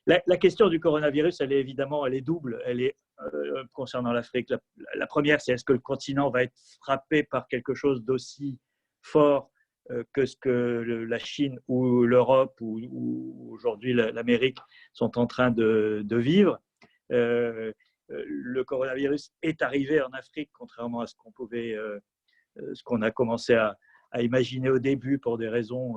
La question du coronavirus, elle est évidemment, elle est double. Elle est concernant l'Afrique. La première, c'est est-ce que le continent va être frappé par quelque chose d'aussi fort que ce que la Chine ou l'Europe ou aujourd'hui l'Amérique sont en train de vivre. Le coronavirus est arrivé en Afrique, contrairement à ce ce qu'on a commencé à imaginer au début pour des raisons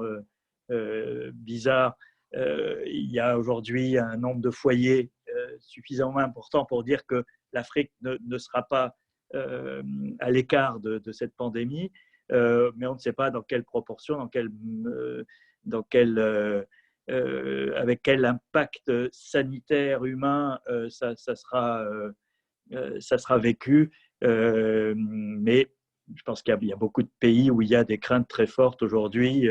bizarres. Il y a aujourd'hui un nombre de foyers suffisamment important pour dire que l'Afrique ne sera pas à l'écart de cette pandémie, mais on ne sait pas dans quelle proportion, avec quel impact sanitaire, humain ça sera vécu. Mais je pense qu'il y a beaucoup de pays où il y a des craintes très fortes aujourd'hui.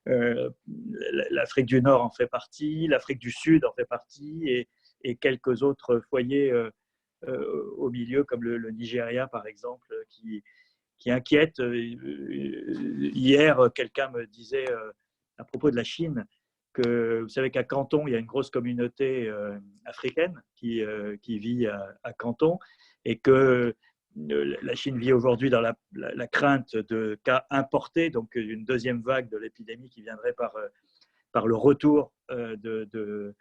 L'Afrique du Nord en fait partie, l'Afrique du Sud en fait partie, et quelques autres foyers au milieu, comme le Nigeria par exemple, qui inquiète. Hier, quelqu'un me disait à propos de la Chine que vous savez qu'à Canton, il y a une grosse communauté africaine qui vit à Canton, et que la Chine vit aujourd'hui dans la crainte de cas importés, donc une deuxième vague de l'épidémie qui viendrait par le retour de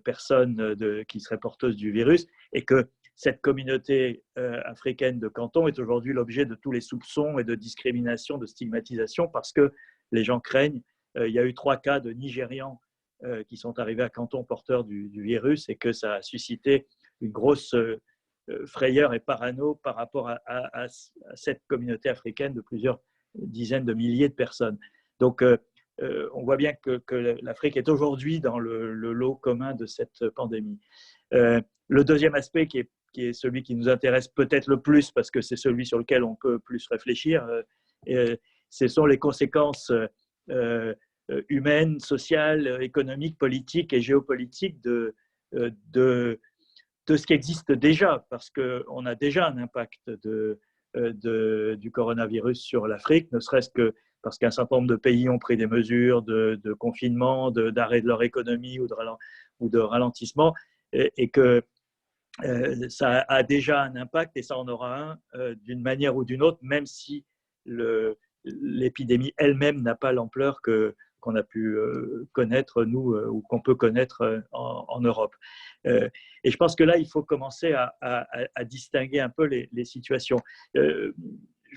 personnes qui seraient porteuses du virus, et que cette communauté africaine de Canton est aujourd'hui l'objet de tous les soupçons et de discrimination, de stigmatisation, parce que les gens craignent. Il y a eu 3 cas de Nigérians qui sont arrivés à Canton porteurs du virus, et que ça a suscité une grosse frayeur et parano par rapport à cette communauté africaine de plusieurs dizaines de milliers de personnes. Donc, on voit bien que l'Afrique est aujourd'hui dans le lot commun de cette pandémie. Le deuxième aspect, qui est celui qui nous intéresse peut-être le plus, parce que c'est celui sur lequel on peut plus réfléchir, ce sont les conséquences humaines, sociales, économiques, politiques et géopolitiques de ce qui existe déjà, parce qu'on a déjà un impact du coronavirus sur l'Afrique, ne serait-ce que parce qu'un certain nombre de pays ont pris des mesures de confinement, d'arrêt de leur économie ou de ralentissement, et que ça a déjà un impact, et ça en aura un d'une manière ou d'une autre, même si l'épidémie elle-même n'a pas l'ampleur qu'on a pu connaître, nous, ou qu'on peut connaître en Europe. Et je pense que là, il faut commencer à distinguer un peu les situations. Je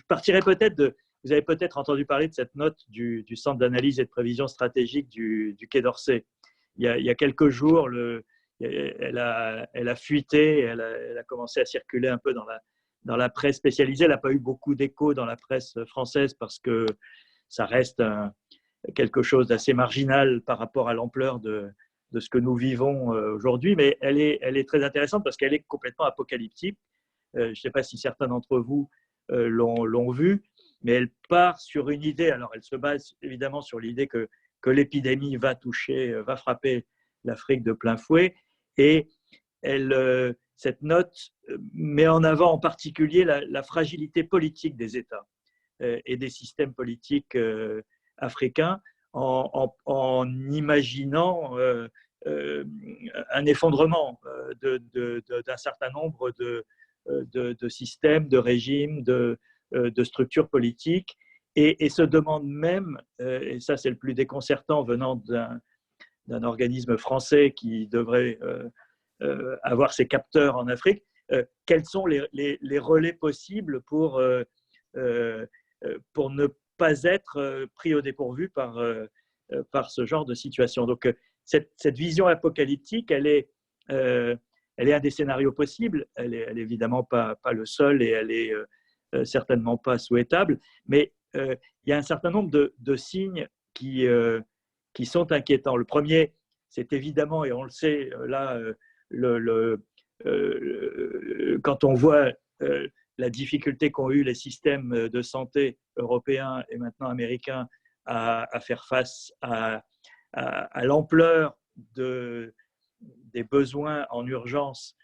partirais peut-être vous avez peut-être entendu parler de cette note du Centre d'analyse et de prévision stratégique du Quai d'Orsay. Il y a quelques jours, elle a fuité, elle a commencé à circuler un peu dans la presse spécialisée. Elle n'a pas eu beaucoup d'écho dans la presse française, parce que ça reste quelque chose d'assez marginal par rapport à l'ampleur de ce que nous vivons aujourd'hui, mais elle est très intéressante parce qu'elle est complètement apocalyptique. Je ne sais pas si certains d'entre vous l'ont vue, mais elle part sur une idée. Alors, elle se base évidemment sur l'idée que l'épidémie va frapper l'Afrique de plein fouet, et cette note met en avant en particulier la fragilité politique des États et des systèmes politiques africains, en imaginant un effondrement d'un certain nombre de systèmes, de régimes, de structures politiques, et se demande même, et ça c'est le plus déconcertant venant d'un organisme français qui devrait avoir ses capteurs en Afrique, quels sont les relais possibles pour ne pas être pris au dépourvu par ce genre de situation. Donc, cette vision apocalyptique, elle est un des scénarios possibles. Elle est évidemment pas le seul, et elle est certainement pas souhaitable. Mais il y a un certain nombre de signes qui sont inquiétants. Le premier, c'est évidemment, et on le sait là, quand on voit la difficulté qu'ont eu les systèmes de santé européens et maintenant américains à faire face à l'ampleur des besoins en urgence.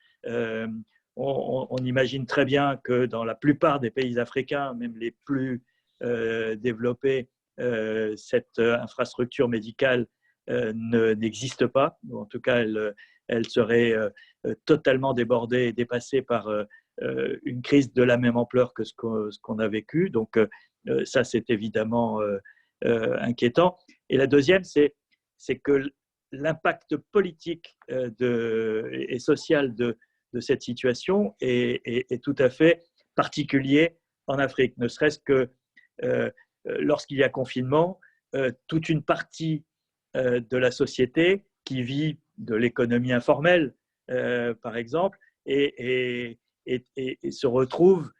On imagine très bien que dans la plupart des pays africains, même les plus développés, cette infrastructure médicale n'existe pas, ou en tout cas elle serait totalement débordée et dépassée par une crise de la même ampleur que ce qu'on a vécu. Donc ça, c'est évidemment inquiétant. Et la deuxième, c'est que l'impact politique et social de cette situation est tout à fait particulier en Afrique, ne serait-ce que lorsqu'il y a confinement, toute une partie de la société qui vit de l'économie informelle, par exemple, et se retrouve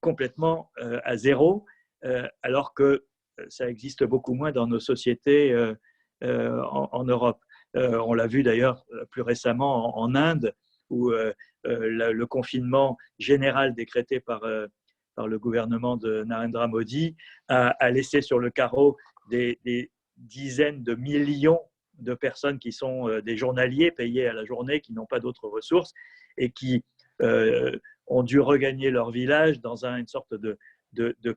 complètement à zéro, alors que ça existe beaucoup moins dans nos sociétés en Europe. On l'a vu d'ailleurs plus récemment en Inde, où le confinement général décrété par le gouvernement de Narendra Modi a laissé sur le carreau des dizaines de millions de personnes qui sont des journaliers payés à la journée, qui n'ont pas d'autres ressources et qui ont dû regagner leur village dans une sorte de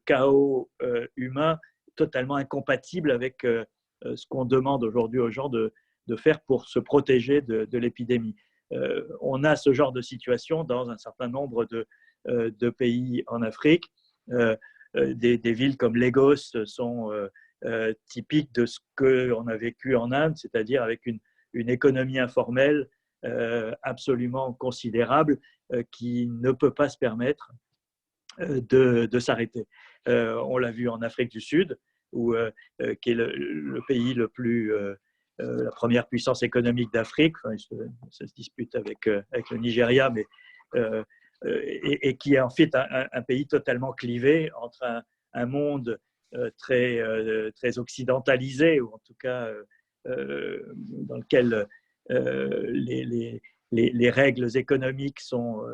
chaos humain totalement incompatible avec ce qu'on demande aujourd'hui aux gens de faire pour se protéger de l'épidémie. On a ce genre de situation dans un certain nombre de pays en Afrique. Des villes comme Lagos sont typiques de ce qu'on a vécu en Inde, c'est-à-dire avec une économie informelle absolument considérable qui ne peut pas se permettre de s'arrêter. On l'a vu en Afrique du Sud, qui est le pays le plus la première puissance économique d'Afrique. Enfin, ça se dispute avec le Nigeria, mais et qui est en fait un pays totalement clivé entre un monde très occidentalisé, ou en tout cas dans lequel les règles économiques sont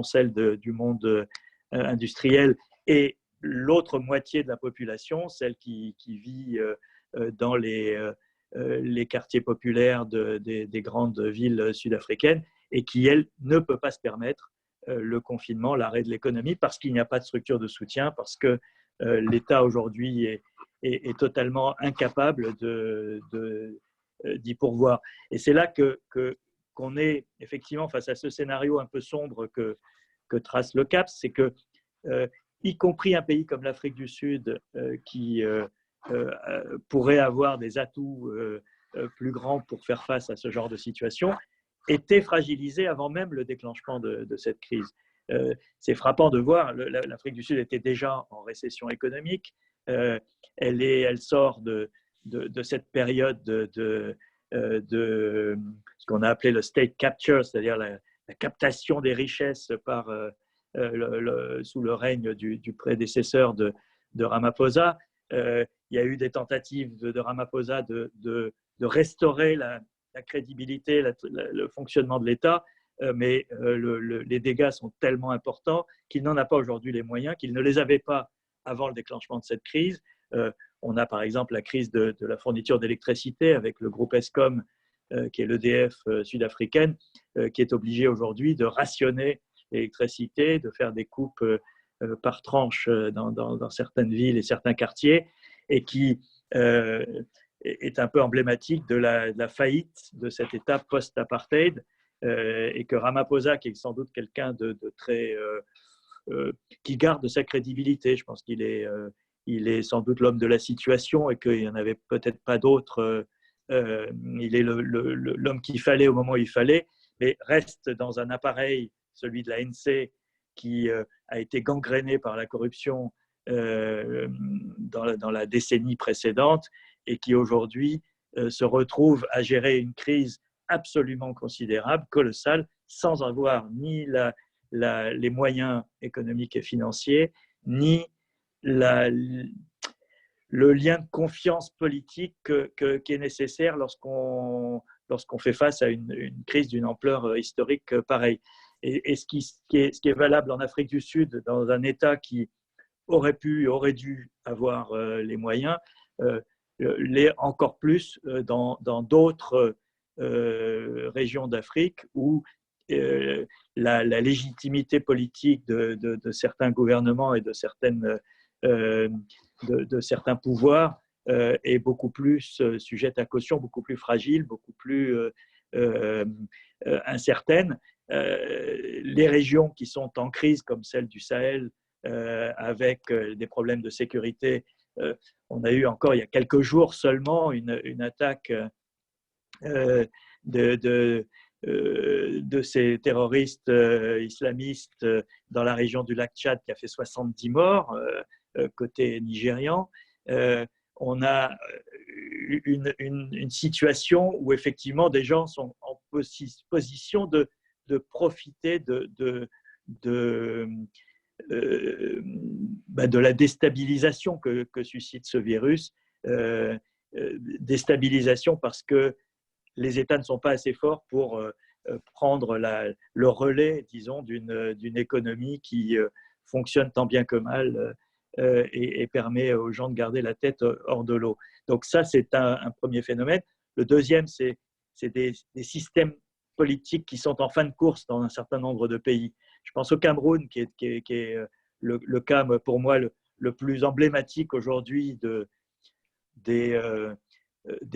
celles du monde industriel, et l'autre moitié de la population, celle qui vit dans les quartiers populaires des grandes villes sud-africaines, et qui, elle, ne peut pas se permettre le confinement, l'arrêt de l'économie, parce qu'il n'y a pas de structure de soutien, parce que l'État aujourd'hui est totalement incapable d'y pourvoir. Et c'est là qu'on est effectivement face à ce scénario un peu sombre que trace le CAPS, c'est que, y compris un pays comme l'Afrique du Sud, qui pourrait avoir des atouts plus grands pour faire face à ce genre de situation, était fragilisé avant même le déclenchement de cette crise. C'est frappant de voir, l'Afrique du Sud était déjà en récession économique, elle sort de cette période de ce qu'on a appelé le state capture, c'est-à-dire la captation des richesses sous le règne du prédécesseur de Ramaphosa. Il y a eu des tentatives de Ramaphosa de restaurer la crédibilité, le fonctionnement de l'État, mais les dégâts sont tellement importants qu'il n'en a pas aujourd'hui les moyens, qu'il ne les avait pas avant le déclenchement de cette crise. On a par exemple la crise de la fourniture d'électricité avec le groupe Eskom, qui est l'EDF sud-africaine, qui est obligé aujourd'hui de rationner l'électricité, de faire des coupes par tranche dans certaines villes et certains quartiers, et qui est un peu emblématique de la faillite de cet État post-apartheid, et que Ramaphosa, qui est sans doute quelqu'un de très qui garde sa crédibilité, je pense qu'il est sans doute l'homme de la situation et qu'il n'y en avait peut-être pas d'autres. Il est l'homme qu'il fallait au moment où il fallait, mais reste dans un appareil, celui de l'ANC, qui a été gangréné par la corruption dans la décennie précédente, et qui aujourd'hui se retrouve à gérer une crise absolument considérable, colossale, sans avoir ni les moyens économiques et financiers, ni le lien de confiance politique qui est nécessaire lorsqu'on fait face à une crise d'une ampleur historique pareille. Et ce qui est valable en Afrique du Sud, dans un État qui aurait dû avoir les moyens, l'est encore plus dans d'autres régions d'Afrique où la légitimité politique de certains gouvernements et de certains pouvoirs est beaucoup plus sujette à caution, beaucoup plus fragile, beaucoup plus incertaine. Les régions qui sont en crise, comme celle du Sahel, avec des problèmes de sécurité. On a eu encore il y a quelques jours seulement une attaque de ces terroristes islamistes dans la région du lac Tchad qui a fait 70 morts côté nigérian. On a une situation où effectivement des gens sont en position de profiter de la déstabilisation que suscite ce virus. Déstabilisation parce que les États ne sont pas assez forts pour prendre le relais, disons, d'une économie qui fonctionne tant bien que mal et permet aux gens de garder la tête hors de l'eau. Donc ça, c'est un premier phénomène. Le deuxième, c'est des systèmes politiques qui sont en fin de course dans un certain nombre de pays. Je pense au Cameroun, qui est le cas, pour moi, le plus emblématique aujourd'hui des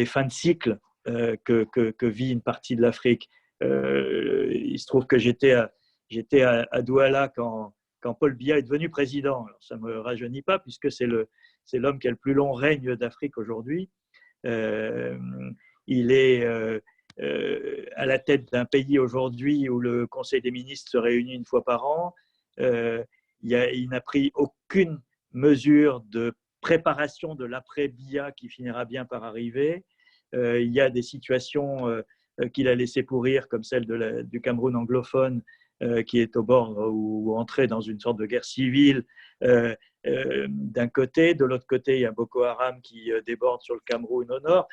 fins de cycle que vit une partie de l'Afrique. Il se trouve que j'étais à Douala quand Paul Biya est devenu président. Alors, ça ne me rajeunit pas, puisque c'est l'homme qui a le plus long règne d'Afrique aujourd'hui. Il est à la tête d'un pays aujourd'hui où le Conseil des ministres se réunit une fois par an. Il n'a pris aucune mesure de préparation de l'après-Biya qui finira bien par arriver. Il y a des situations qu'il a laissé pourrir, comme celle du Cameroun anglophone, qui est au bord ou entré dans une sorte de guerre civile d'un côté. De l'autre côté, il y a Boko Haram qui déborde sur le Cameroun au nord.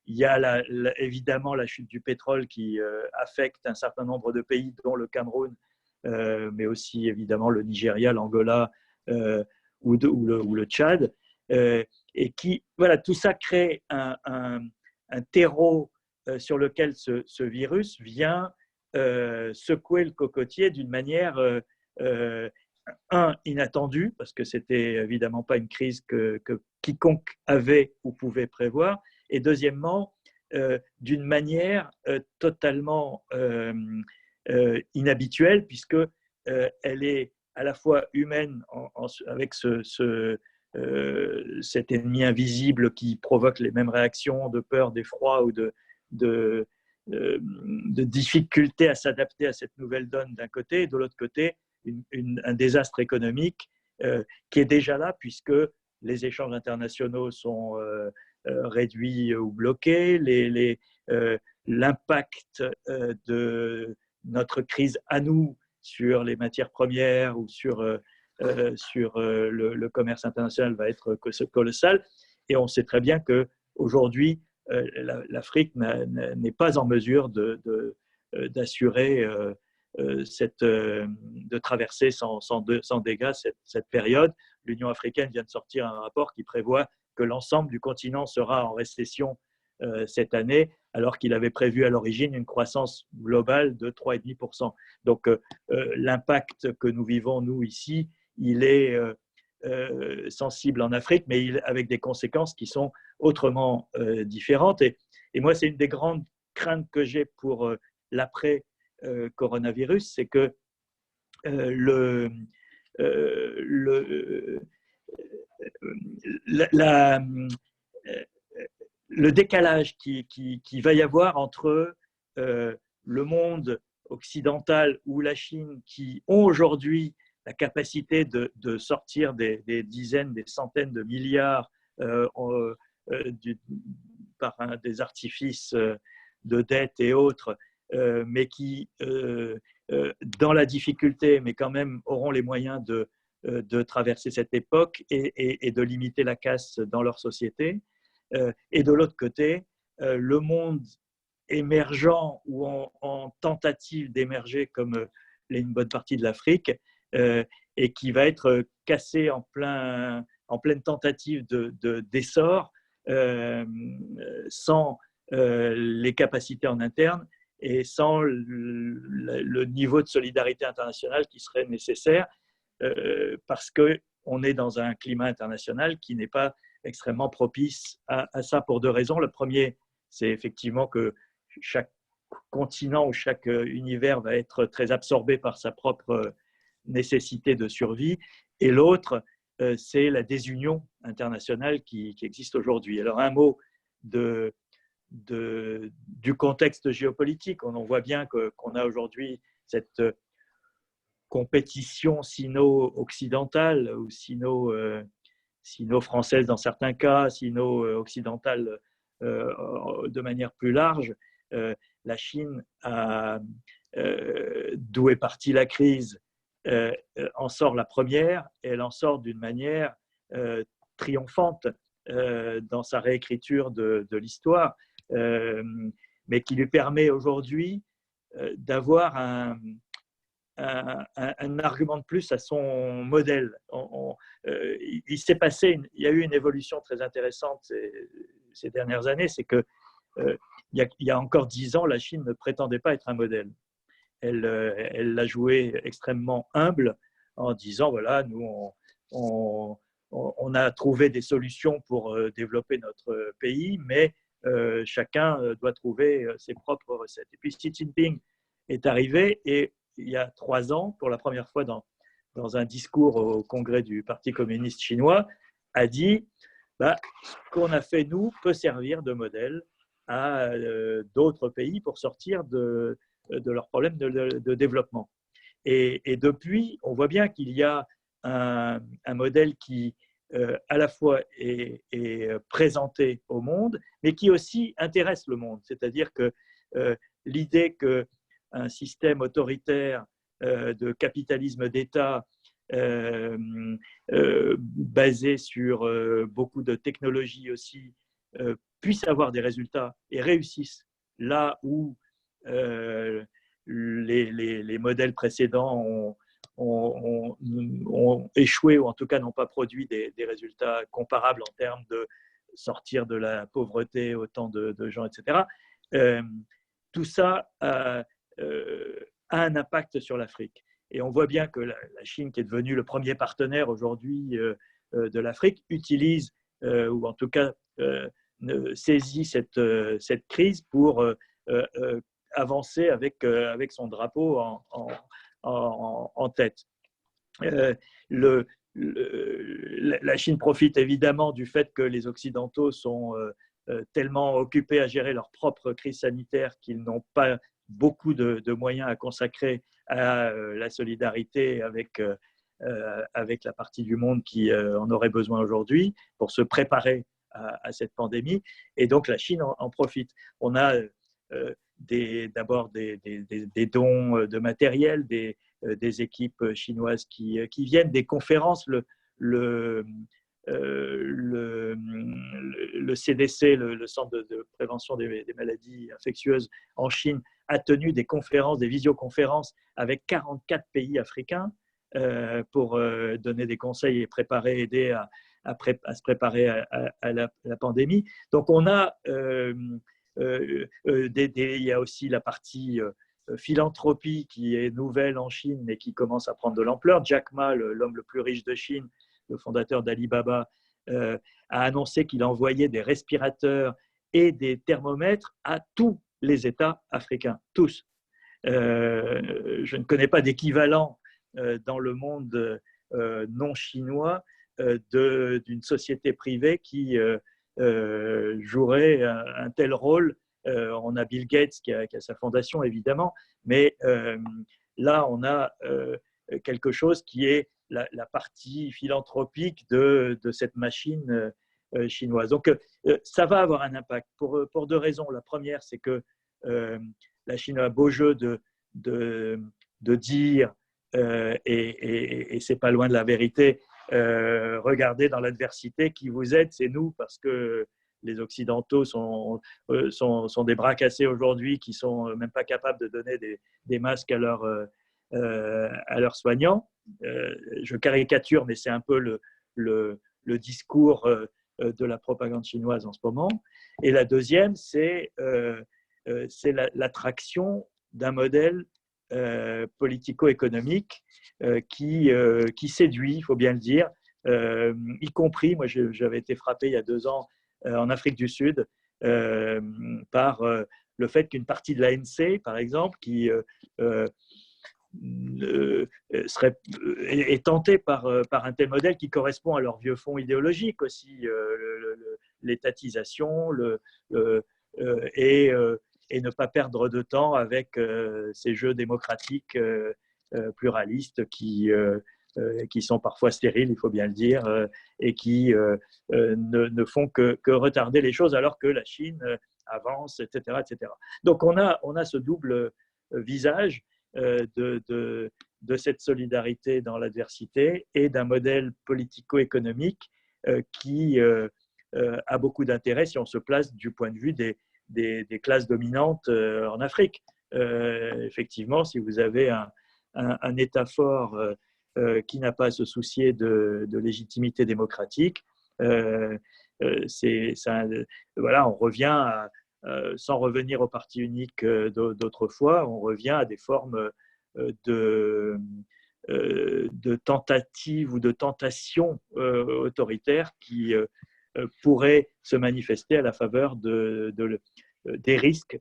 Il y a évidemment la chute du pétrole qui affecte un certain nombre de pays, dont le Cameroun, mais aussi évidemment le Nigeria, l'Angola ou le Tchad. Et qui, voilà, tout ça crée un terreau sur lequel ce virus vient secouer le cocotier d'une manière inattendue, parce que c'était évidemment pas une crise que quiconque avait ou pouvait prévoir, et deuxièmement d'une manière totalement inhabituelle, puisque elle est à la fois humaine avec cet ennemi invisible qui provoque les mêmes réactions de peur, d'effroi ou de difficulté à s'adapter à cette nouvelle donne d'un côté, et de l'autre côté, un désastre économique qui est déjà là, puisque les échanges internationaux sont réduits ou bloqués, l'impact de notre crise à nous sur les matières premières ou sur le commerce international va être colossal. Et on sait très bien qu'aujourd'hui, l'Afrique n'est pas en mesure d'assurer de traverser sans dégâts cette période. L'Union africaine vient de sortir un rapport qui prévoit que l'ensemble du continent sera en récession cette année, alors qu'il avait prévu à l'origine une croissance globale de 3,5%. Donc l'impact que nous vivons, nous, ici, il est sensible en Afrique, mais avec des conséquences qui sont autrement différentes. Et moi, c'est une des grandes craintes que j'ai pour l'après-coronavirus, c'est que le décalage qui va y avoir entre le monde occidental ou la Chine, qui ont aujourd'hui la capacité de sortir des dizaines, des centaines de milliards par des artifices de dette et autres, mais qui, dans la difficulté, mais quand même auront les moyens de traverser cette époque et de limiter la casse dans leur société. Et de l'autre côté, le monde émergent ou en tentative d'émerger comme une bonne partie de l'Afrique, et qui va être cassé en pleine tentative d'essor, sans les capacités en interne et sans le niveau de solidarité internationale qui serait nécessaire, parce qu'on est dans un climat international qui n'est pas extrêmement propice à ça pour deux raisons. Le premier, c'est effectivement que chaque continent ou chaque univers va être très absorbé par sa propre nécessité de survie, et l'autre, c'est la désunion internationale qui existe aujourd'hui. Alors un mot du contexte géopolitique. On voit bien qu'on a aujourd'hui cette compétition sino-occidentale ou sino-française dans certains cas, sino-occidentale de manière plus large. La Chine, d'où est partie la crise, en sort la première, et elle en sort d'une manière triomphante dans sa réécriture de l'histoire, mais qui lui permet aujourd'hui d'avoir un argument de plus à son modèle. Il s'est passé, il y a eu une évolution très intéressante ces dernières années, c'est que il y a encore 10 ans, la Chine ne prétendait pas être un modèle. Elle l'a joué extrêmement humble en disant, voilà, nous, on a trouvé des solutions pour développer notre pays, mais chacun doit trouver ses propres recettes. Et puis Xi Jinping est arrivé, et il y a 3 ans, pour la première fois dans un discours au congrès du Parti communiste chinois, a dit ce qu'on a fait, nous, peut servir de modèle à d'autres pays pour sortir de leurs problèmes de développement. Et depuis, on voit bien qu'il y a un modèle qui, à la fois, est présenté au monde, mais qui aussi intéresse le monde. C'est-à-dire que l'idée qu'un système autoritaire de capitalisme d'État basé sur beaucoup de technologies aussi, puisse avoir des résultats et réussissent là où les modèles précédents ont échoué, ou en tout cas n'ont pas produit des résultats comparables en termes de sortir de la pauvreté autant de gens, etc. Tout ça a un impact sur l'Afrique. Et on voit bien que la Chine, qui est devenue le premier partenaire aujourd'hui de l'Afrique, utilise, ou en tout cas saisit cette crise pour avancer avec son drapeau en tête. La Chine profite évidemment du fait que les Occidentaux sont tellement occupés à gérer leur propre crise sanitaire qu'ils n'ont pas beaucoup de moyens à consacrer à la solidarité avec la partie du monde qui en aurait besoin aujourd'hui pour se préparer à cette pandémie. Et donc la Chine en profite. On a d'abord des dons de matériel, des équipes chinoises qui viennent, des conférences. Le CDC, le Centre de prévention des maladies infectieuses en Chine, a tenu des conférences, des visioconférences avec 44 pays africains pour donner des conseils et aider à se préparer à la pandémie. Donc on a il y a aussi la partie philanthropie qui est nouvelle en Chine et qui commence à prendre de l'ampleur. Jack Ma, l'homme le plus riche de Chine, le fondateur d'Alibaba, a annoncé qu'il envoyait des respirateurs et des thermomètres à tous les États africains, tous. Je ne connais pas d'équivalent dans le monde non chinois d'une société privée qui jouerait un tel rôle. On a Bill Gates qui a sa fondation, évidemment, mais là, on a quelque chose qui est la partie philanthropique de cette machine chinoise. Donc, ça va avoir un impact pour 2 raisons. La première, c'est que la Chine a un beau jeu de dire, et c'est pas loin de la vérité, regardez dans l'adversité qui vous aide, c'est nous, parce que les Occidentaux sont des bras cassés aujourd'hui, qui sont même pas capables de donner des masques à leurs soignants. Je caricature, mais c'est un peu le discours de la propagande chinoise en ce moment. Et la deuxième, c'est l'attraction d'un modèle politico-économique qui séduit, il faut bien le dire, y compris, moi j'avais été frappé il y a 2 ans en Afrique du Sud par le fait qu'une partie de l'ANC, par exemple, qui est tentée par un tel modèle qui correspond à leur vieux fond idéologique aussi, l'étatisation, et ne pas perdre de temps avec ces jeux démocratiques pluralistes qui sont parfois stériles, il faut bien le dire, et qui ne font que retarder les choses alors que la Chine avance, etc., etc. Donc on a ce double visage de cette solidarité dans l'adversité et d'un modèle politico-économique qui a beaucoup d'intérêt si on se place du point de vue des classes dominantes en Afrique. Effectivement, si vous avez un État fort qui n'a pas à se soucier de légitimité démocratique, voilà, on revient sans revenir au parti unique d'autrefois, on revient à des formes de tentatives ou de tentations autoritaires qui pourraient se manifester à la faveur des risques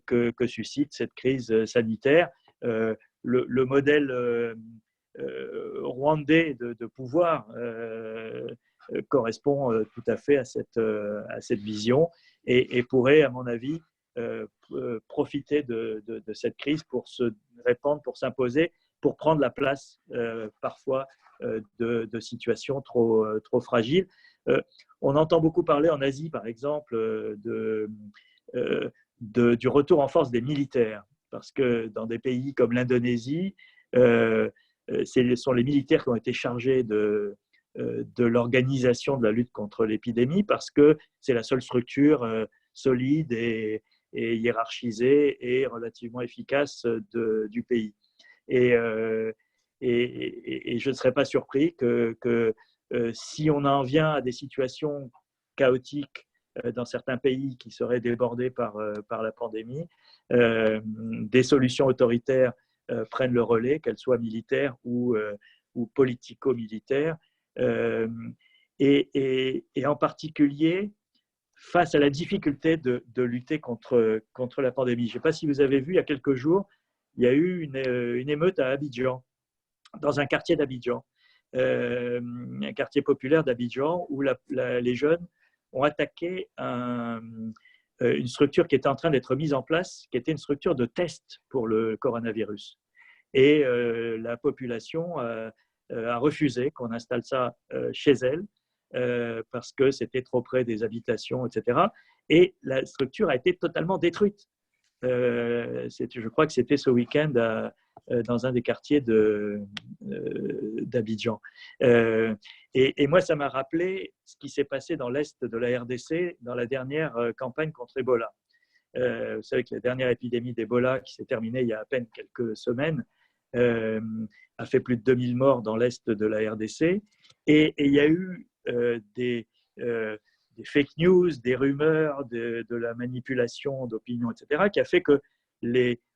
que suscite cette crise sanitaire. Le modèle rwandais de pouvoir correspond tout à fait à cette vision et pourrait, à mon avis, profiter de cette crise pour se répandre, pour s'imposer, pour prendre la place parfois de situations trop fragiles. On entend beaucoup parler en Asie, par exemple, du retour en force des militaires, parce que dans des pays comme l'Indonésie, ce sont les militaires qui ont été chargés de l'organisation de la lutte contre l'épidémie, parce que c'est la seule structure solide et hiérarchisée et relativement efficace du pays. Et je ne serais pas surpris que si on en vient à des situations chaotiques dans certains pays qui seraient débordés par la pandémie, des solutions autoritaires prennent le relais, qu'elles soient militaires ou politico-militaires, et en particulier face à la difficulté de lutter contre la pandémie. Je ne sais pas si vous avez vu, il y a quelques jours, il y a eu une émeute à Abidjan, dans un quartier d'Abidjan, un quartier populaire d'Abidjan, où les jeunes ont attaqué une structure qui était en train d'être mise en place, qui était une structure de test pour le coronavirus. Et la population a refusé qu'on installe ça chez elle, parce que c'était trop près des habitations, etc. Et la structure a été totalement détruite. Je crois que c'était ce week-end dans un des quartiers d'Abidjan. Et moi, ça m'a rappelé ce qui s'est passé dans l'Est de la RDC dans la dernière campagne contre Ebola. Vous savez que la dernière épidémie d'Ebola, qui s'est terminée il y a à peine quelques semaines, a fait plus de 2000 morts dans l'Est de la RDC. Et il y a eu des fake news, des rumeurs, de la manipulation d'opinion, etc., qui a fait que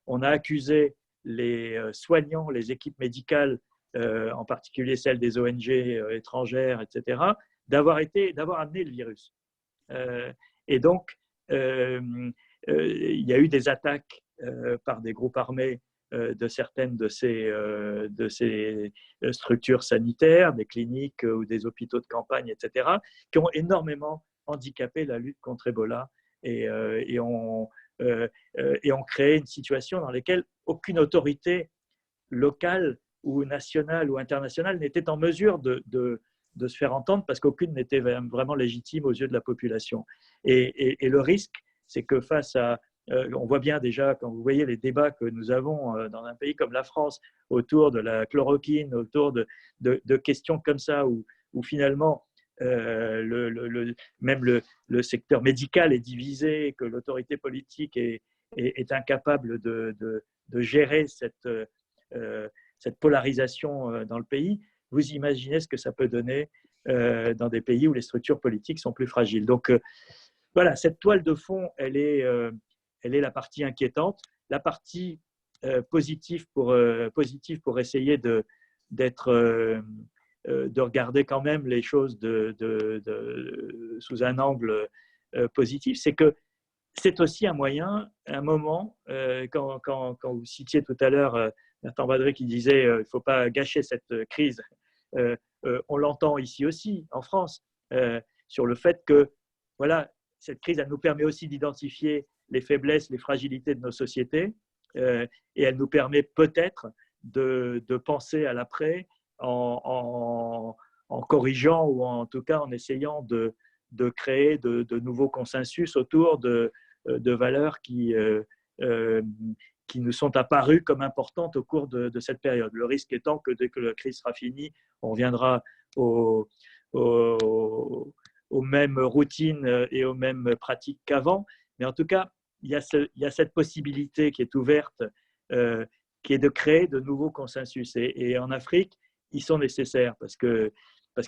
on a accusé les soignants, les équipes médicales, en particulier celles des ONG étrangères, etc., d'avoir amené le virus. Et donc, il y a eu des attaques par des groupes armés de certaines de ces structures sanitaires, des cliniques ou des hôpitaux de campagne, etc., qui ont énormément handicapé la lutte contre Ebola et ont créé une situation dans laquelle aucune autorité locale ou nationale ou internationale n'était en mesure de se faire entendre, parce qu'aucune n'était vraiment légitime aux yeux de la population. Et le risque, c'est que face à on voit bien déjà, quand vous voyez les débats que nous avons dans un pays comme la France autour de la chloroquine, autour de questions comme ça, où finalement même le secteur médical est divisé, que l'autorité politique est incapable de gérer cette polarisation dans le pays, vous imaginez ce que ça peut donner dans des pays où les structures politiques sont plus fragiles. Donc voilà, cette toile de fond, elle est la partie inquiétante. La partie positive pour essayer de regarder quand même les choses sous un angle positif, c'est que c'est aussi un moyen, un moment, quand vous citiez tout à l'heure Nathan Badré qui disait il ne faut pas gâcher cette crise, on l'entend ici aussi, en France, sur le fait que voilà, cette crise, elle nous permet aussi d'identifier les faiblesses, les fragilités de nos sociétés, et elle nous permet peut-être de penser à l'après en corrigeant ou en tout cas en essayant de créer de nouveaux consensus autour de valeurs qui nous sont apparues comme importantes au cours de cette période. Le risque étant que dès que la crise sera finie, on reviendra aux mêmes routines et aux mêmes pratiques qu'avant. Mais en tout cas, il y a cette possibilité qui est ouverte, qui est de créer de nouveaux consensus. Et en Afrique, ils sont nécessaires parce qu'il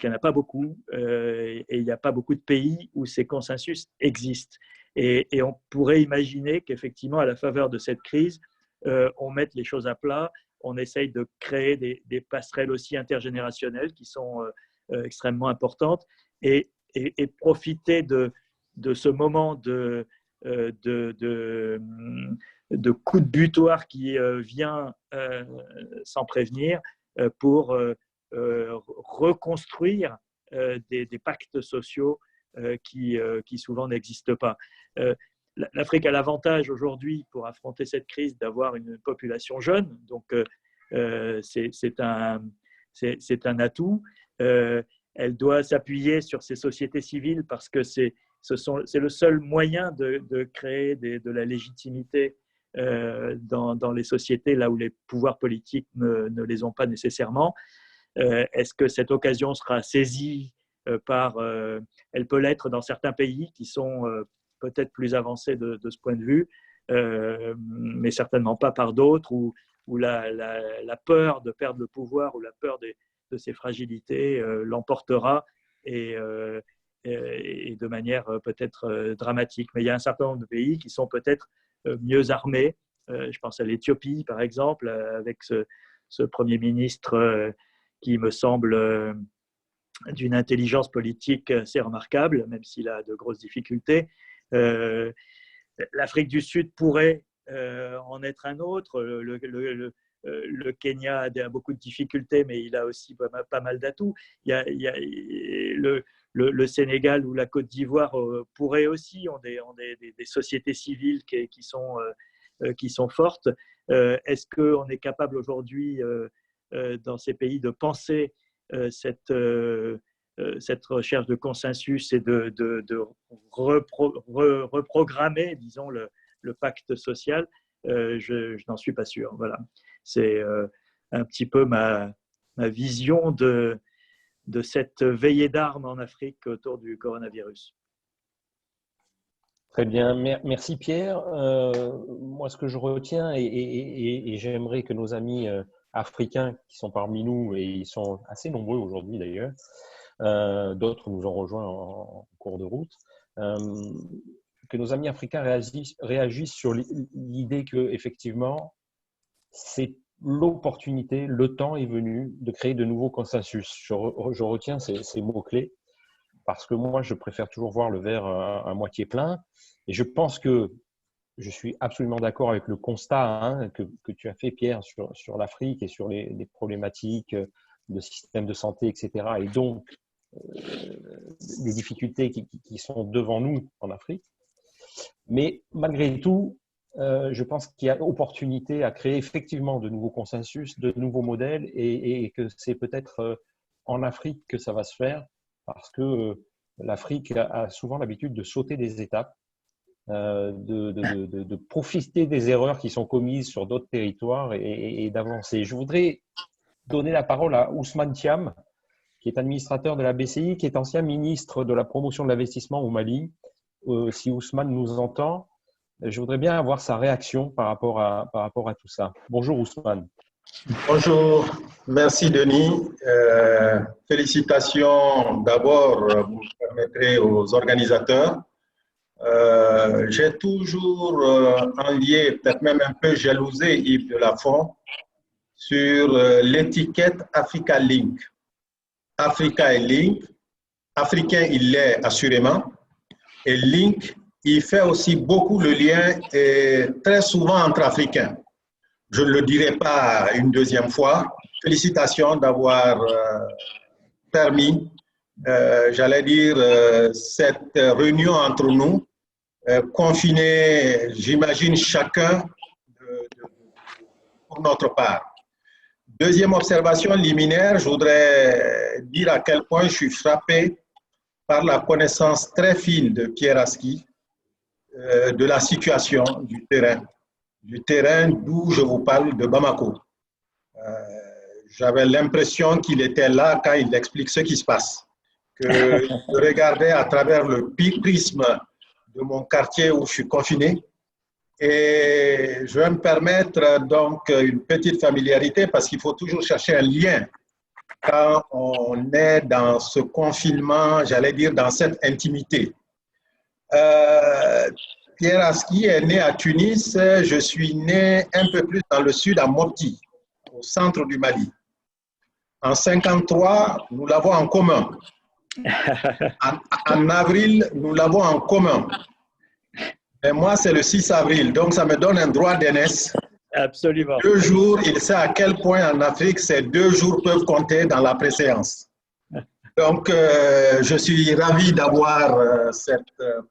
n'y en a pas beaucoup et il n'y a pas beaucoup de pays où ces consensus existent. Et on pourrait imaginer qu'effectivement, à la faveur de cette crise, on mette les choses à plat, on essaye de créer des passerelles aussi intergénérationnelles qui sont extrêmement importantes et profiter de ce moment de coup de butoir qui vient sans prévenir pour reconstruire des pactes sociaux qui souvent n'existent pas. L'Afrique a l'avantage aujourd'hui pour affronter cette crise d'avoir une population jeune, donc c'est un atout. Elle doit s'appuyer sur ses sociétés civiles parce que c'est le seul moyen de créer de la légitimité dans les sociétés là où les pouvoirs politiques ne les ont pas nécessairement. Est-ce que cette occasion sera saisie elle peut l'être dans certains pays qui sont peut-être plus avancés de ce point de vue, mais certainement pas par d'autres où la peur de perdre le pouvoir ou la peur de ces fragilités l'emportera et de manière peut-être dramatique. Mais il y a un certain nombre de pays qui sont peut-être mieux armés. Je pense à l'Éthiopie, par exemple, avec ce Premier ministre qui me semble d'une intelligence politique assez remarquable, même s'il a de grosses difficultés. L'Afrique du Sud pourrait en être un autre. Le Kenya a beaucoup de difficultés, mais il a aussi pas mal d'atouts. Il y a le Sénégal ou la Côte d'Ivoire pourraient aussi, ont des sociétés civiles qui sont fortes. Est-ce qu'on est capable aujourd'hui, dans ces pays, de penser cette recherche de consensus et de reprogrammer, disons, le pacte social? Je n'en suis pas sûr. Voilà. C'est un petit peu ma vision de cette veillée d'armes en Afrique autour du coronavirus. Très bien, merci Pierre. Moi, ce que je retiens, et j'aimerais que nos amis africains qui sont parmi nous, et ils sont assez nombreux aujourd'hui d'ailleurs, d'autres nous ont rejoints en cours de route, que nos amis africains réagissent sur l'idée qu'effectivement, c'est l'opportunité, le temps est venu de créer de nouveaux consensus. Je retiens ces mots-clés parce que moi, je préfère toujours voir le verre à moitié plein. Et je pense que je suis absolument d'accord avec le constat que tu as fait, Pierre, sur l'Afrique et sur les problématiques de système de santé, etc. Et donc, les difficultés qui sont devant nous en Afrique. Mais malgré tout, je pense qu'il y a opportunité à créer effectivement de nouveaux consensus, de nouveaux modèles et que c'est peut-être en Afrique que ça va se faire parce que l'Afrique a souvent l'habitude de sauter des étapes, de profiter des erreurs qui sont commises sur d'autres territoires et d'avancer. Je voudrais donner la parole à Ousmane Thiam, qui est administrateur de la BCI, qui est ancien ministre de la promotion de l'investissement au Mali. Si Ousmane nous entend, je voudrais bien avoir sa réaction par rapport à tout ça. Bonjour Ousmane. Bonjour, merci Denis. Félicitations d'abord, vous permettrez aux organisateurs. J'ai toujours envié, peut-être même un peu jalousé Yves de Lafont sur l'étiquette Africa Link. Africa est Link, africain il l'est assurément, et Link il fait aussi beaucoup le lien, et très souvent entre Africains. Je ne le dirai pas une deuxième fois. Félicitations d'avoir permis, j'allais dire, cette réunion entre nous, confinés, j'imagine, chacun pour notre part. Deuxième observation liminaire, je voudrais dire à quel point je suis frappé par la connaissance très fine de Pierre Aski de la situation du terrain d'où je vous parle, de Bamako. J'avais l'impression qu'il était là quand il explique ce qui se passe, que je regardais à travers le prisme de mon quartier où je suis confiné. Et je vais me permettre donc une petite familiarité parce qu'il faut toujours chercher un lien quand on est dans ce confinement, j'allais dire dans cette intimité. Pierre Aski est né à Tunis, je suis né un peu plus dans le sud, à Mopti, au centre du Mali. En 1953, nous l'avons en commun. En avril, nous l'avons en commun. Et moi, c'est le 6 avril, donc ça me donne un droit d'aînesse. Absolument. 2 jours, il sait à quel point en Afrique, ces 2 jours peuvent compter dans la préséance. Donc, je suis ravi d'avoir cette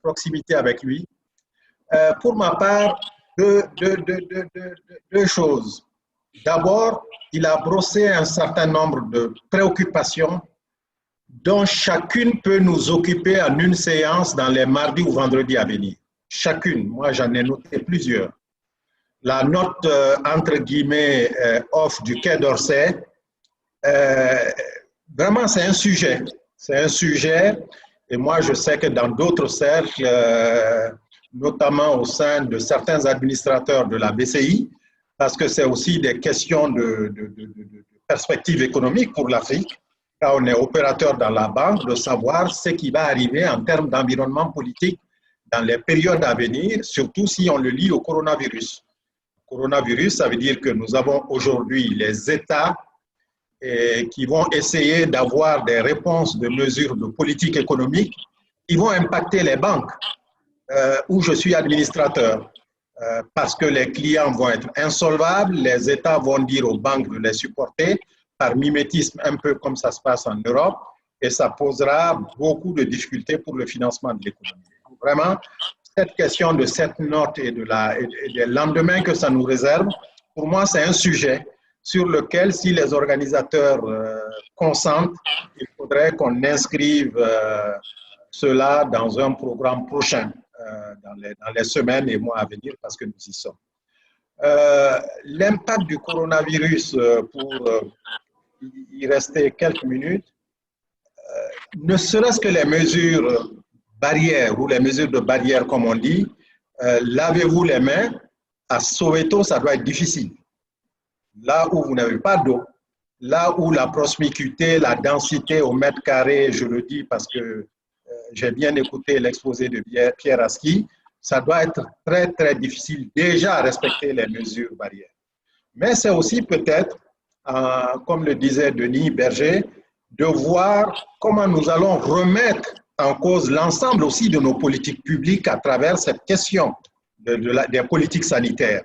proximité avec lui. Pour ma part, deux choses. D'abord, il a brossé un certain nombre de préoccupations dont chacune peut nous occuper en une séance dans les mardis ou vendredis à venir. Chacune, moi j'en ai noté plusieurs. La note, entre guillemets, off du Quai d'Orsay, vraiment c'est un sujet. C'est un sujet, et moi je sais que dans d'autres cercles, notamment au sein de certains administrateurs de la BCI, parce que c'est aussi des questions de perspective économique pour l'Afrique, quand on est opérateur dans la banque, de savoir ce qui va arriver en termes d'environnement politique dans les périodes à venir, surtout si on le lie au coronavirus. Le coronavirus, ça veut dire que nous avons aujourd'hui les États qui vont essayer d'avoir des réponses de mesures de politique économique qui vont impacter les banques où je suis administrateur. Parce que les clients vont être insolvables, les États vont dire aux banques de les supporter par mimétisme, un peu comme ça se passe en Europe, et ça posera beaucoup de difficultés pour le financement de l'économie. Vraiment, cette question de cette note et des lendemains que ça nous réserve, pour moi, c'est un sujet sur lequel, si les organisateurs consentent, il faudrait qu'on inscrive cela dans un programme prochain. Dans les semaines et mois à venir, parce que nous y sommes. L'impact du coronavirus, pour y rester quelques minutes, ne serait-ce que les mesures barrières ou les mesures de barrière, comme on dit, lavez-vous les mains, à Soweto, ça doit être difficile. Là où vous n'avez pas d'eau, là où la promiscuité, la densité au mètre carré, je le dis parce que j'ai bien écouté l'exposé de Pierre Aski, ça doit être très, très difficile déjà à respecter les mesures barrières. Mais c'est aussi peut-être, comme le disait Denis Berger, de voir comment nous allons remettre en cause l'ensemble aussi de nos politiques publiques à travers cette question des politiques sanitaires.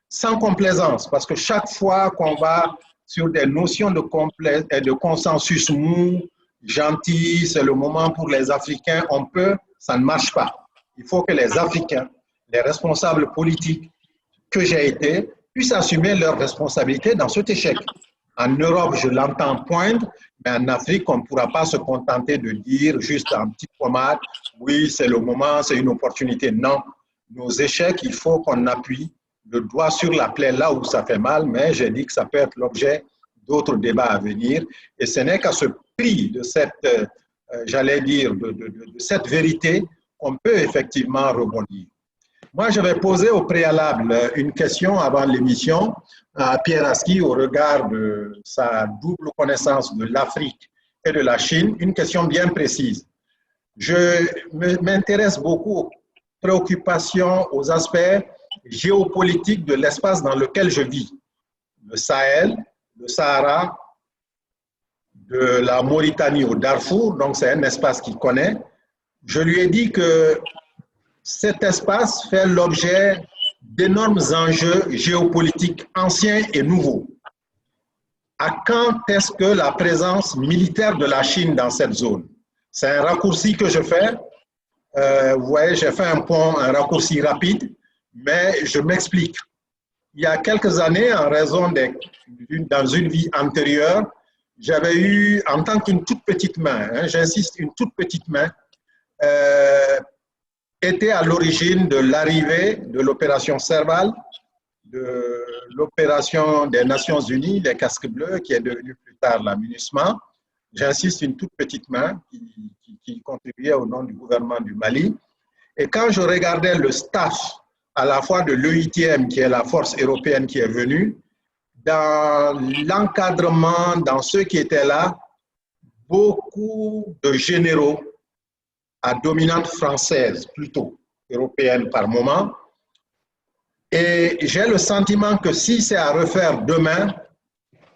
Sans complaisance, parce que chaque fois qu'on va sur des notions de consensus mou, gentil, c'est le moment pour les Africains, on peut, ça ne marche pas. Il faut que les Africains, les responsables politiques que j'ai été, puissent assumer leurs responsabilités dans cet échec. En Europe, je l'entends poindre, mais en Afrique, on ne pourra pas se contenter de dire juste en petite pommade, oui, c'est le moment, c'est une opportunité. Non, nos échecs, il faut qu'on appuie le doigt sur la plaie là où ça fait mal, mais j'ai dit que ça peut être l'objet d'autres débats à venir. Et ce n'est qu'à ce prix de cette, j'allais dire, de cette vérité qu'on peut effectivement rebondir. Moi, je vais poser au préalable une question avant l'émission à Pierre Aski au regard de sa double connaissance de l'Afrique et de la Chine, une question bien précise. Je m'intéresse beaucoup aux préoccupations, aux aspects géopolitiques de l'espace dans lequel je vis. Le Sahel, le Sahara, de la Mauritanie au Darfour, donc c'est un espace qu'il connaît. Je lui ai dit que cet espace fait l'objet d'énormes enjeux géopolitiques anciens et nouveaux. À quand est-ce que la présence militaire de la Chine dans cette zone? C'est un raccourci que je fais. Vous voyez, j'ai fait un raccourci rapide, mais je m'explique. Il y a quelques années, en raison dans une vie antérieure, j'avais eu, en tant qu'une toute petite main, hein, j'insiste, une toute petite main, était à l'origine de l'arrivée de l'opération Serval, de l'opération des Nations Unies, les Casques Bleus, qui est devenue plus tard la MINUSMA. J'insiste, une toute petite main qui contribuait au nom du gouvernement du Mali. Et quand je regardais le staff à la fois de l'EITM, qui est la force européenne qui est venue, dans l'encadrement, dans ceux qui étaient là, beaucoup de généraux à dominante française, plutôt européenne par moment. Et j'ai le sentiment que si c'est à refaire demain,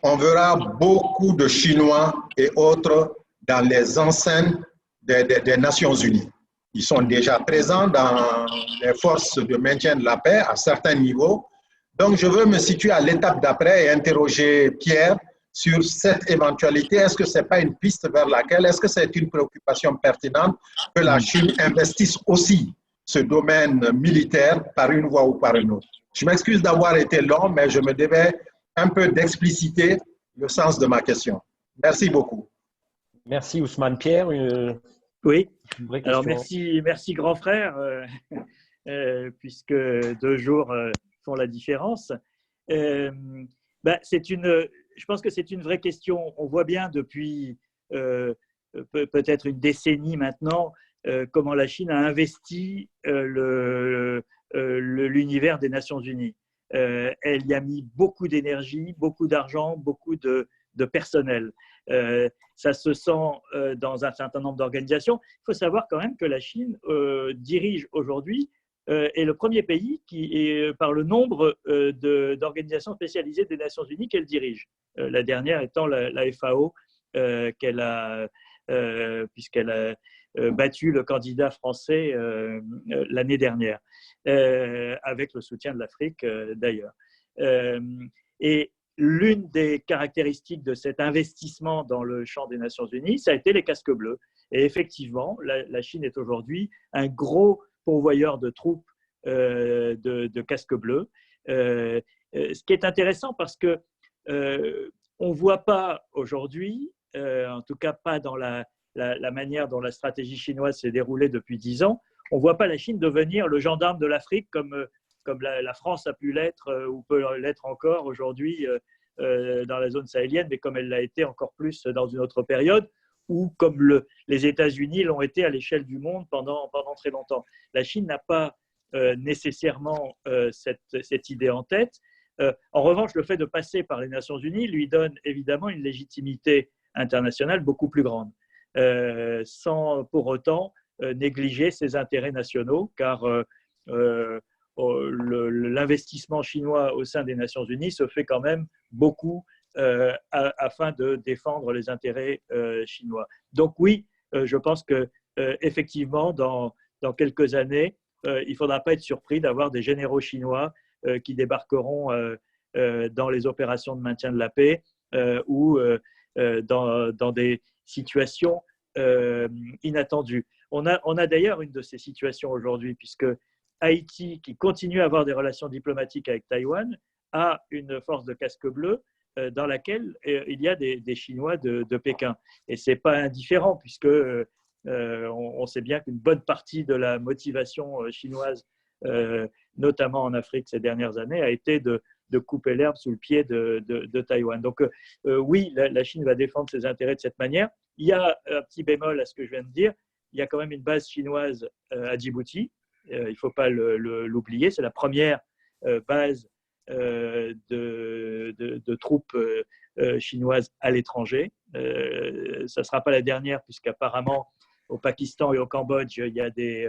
on verra beaucoup de Chinois et autres dans les enceintes des Nations Unies. Ils sont déjà présents dans les forces de maintien de la paix à certains niveaux. Donc, je veux me situer à l'étape d'après et interroger Pierre sur cette éventualité. Est-ce que ce n'est pas une piste vers laquelle, est-ce que c'est une préoccupation pertinente que la Chine investisse aussi ce domaine militaire par une voie ou par une autre? Je m'excuse d'avoir été long, mais je me devais un peu d'expliciter le sens de ma question. Merci beaucoup. Merci Ousmane. Pierre, oui, une vraie question. Alors merci grand frère, puisque 2 jours font la différence. Je pense que c'est une vraie question. On voit bien depuis peut-être une décennie maintenant comment la Chine a investi l'univers des Nations Unies. Elle y a mis beaucoup d'énergie, beaucoup d'argent, beaucoup de personnel. Ça se sent dans un certain nombre d'organisations. Il faut savoir quand même que la Chine dirige aujourd'hui est le premier pays qui est par le nombre d'organisations spécialisées des Nations Unies qu'elle dirige. La dernière étant la FAO, puisqu'elle a battu le candidat français l'année dernière, avec le soutien de l'Afrique d'ailleurs. Et l'une des caractéristiques de cet investissement dans le champ des Nations Unies, ça a été les casques bleus. Et effectivement, la Chine est aujourd'hui un gros pourvoyeur de troupes de casques bleus. Ce qui est intéressant parce que on ne voit pas aujourd'hui, en tout cas pas dans la manière dont la stratégie chinoise s'est déroulée depuis 10 ans, on ne voit pas la Chine devenir le gendarme de l'Afrique comme la France a pu l'être ou peut l'être encore aujourd'hui dans la zone sahélienne, mais comme elle l'a été encore plus dans une autre période, ou comme les États-Unis l'ont été à l'échelle du monde pendant très longtemps. La Chine n'a pas nécessairement cette idée en tête. En revanche, le fait de passer par les Nations Unies lui donne évidemment une légitimité internationale beaucoup plus grande, sans pour autant négliger ses intérêts nationaux, car l'investissement chinois au sein des Nations Unies se fait quand même beaucoup afin de défendre les intérêts chinois. Donc oui, je pense qu'effectivement, dans quelques années, il ne faudra pas être surpris d'avoir des généraux chinois qui débarqueront dans les opérations de maintien de la paix ou dans des situations inattendues. On a d'ailleurs une de ces situations aujourd'hui, puisque Haïti, qui continue à avoir des relations diplomatiques avec Taïwan, a une force de casque bleu dans laquelle il y a des Chinois de Pékin. Et ce n'est pas indifférent, puisque on sait bien qu'une bonne partie de la motivation chinoise, notamment en Afrique ces dernières années, a été de couper l'herbe sous le pied de Taïwan. Donc oui, la Chine va défendre ses intérêts de cette manière. Il y a un petit bémol à ce que je viens de dire. Il y a quand même une base chinoise à Djibouti. Il ne faut pas l'oublier. C'est la première base de troupes chinoises à l'étranger. Ça ne sera pas la dernière, puisqu'apparemment, au Pakistan et au Cambodge, il y a des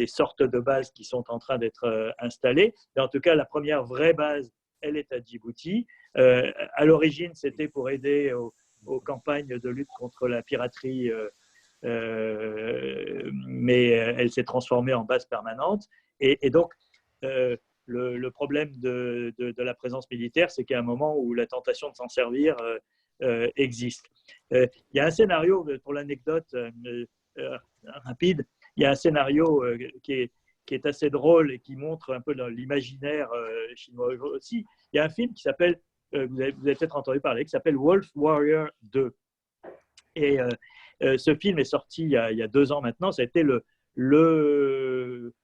sortes de bases qui sont en train d'être installées. Mais en tout cas, la première vraie base, elle est à Djibouti. À l'origine, c'était pour aider aux campagnes de lutte contre la piraterie mais elle s'est transformée en base permanente. Et donc, le problème de la présence militaire, c'est qu'il y a un moment où la tentation de s'en servir existe. Il y a un scénario, pour l'anecdote rapide, il y a un scénario qui est assez drôle et qui montre un peu l'imaginaire chinois aussi. Il y a un film qui s'appelle, vous avez peut-être entendu parler, qui s'appelle Wolf Warrior 2. Et ce film est sorti il y a 2 ans maintenant. Ça a été le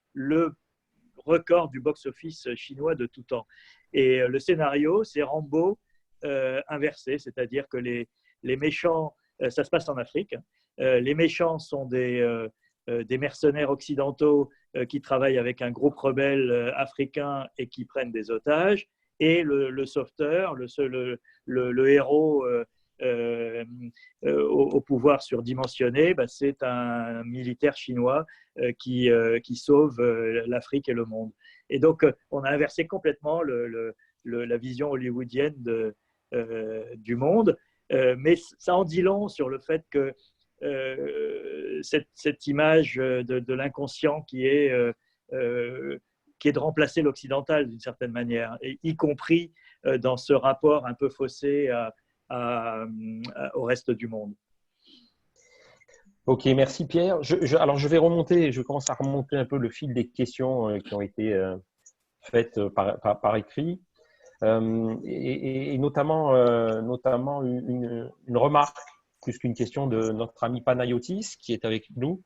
record du box-office chinois de tout temps. Et le scénario, c'est Rambo inversé, c'est-à-dire que les méchants, ça se passe en Afrique, les méchants sont des mercenaires occidentaux qui travaillent avec un groupe rebelle africain et qui prennent des otages, et le sauveteur, le héros au pouvoir surdimensionné, c'est un militaire chinois qui sauve l'Afrique et le monde. Et donc, on a inversé complètement la vision hollywoodienne du monde, mais ça en dit long sur le fait que cette image de l'inconscient qui est de remplacer l'occidental d'une certaine manière, et y compris dans ce rapport un peu faussé au reste du monde. Ok, merci Pierre. Alors je commence à remonter un peu le fil des questions qui ont été faites par écrit, et notamment une remarque plus qu'une question de notre ami Panayotis qui est avec nous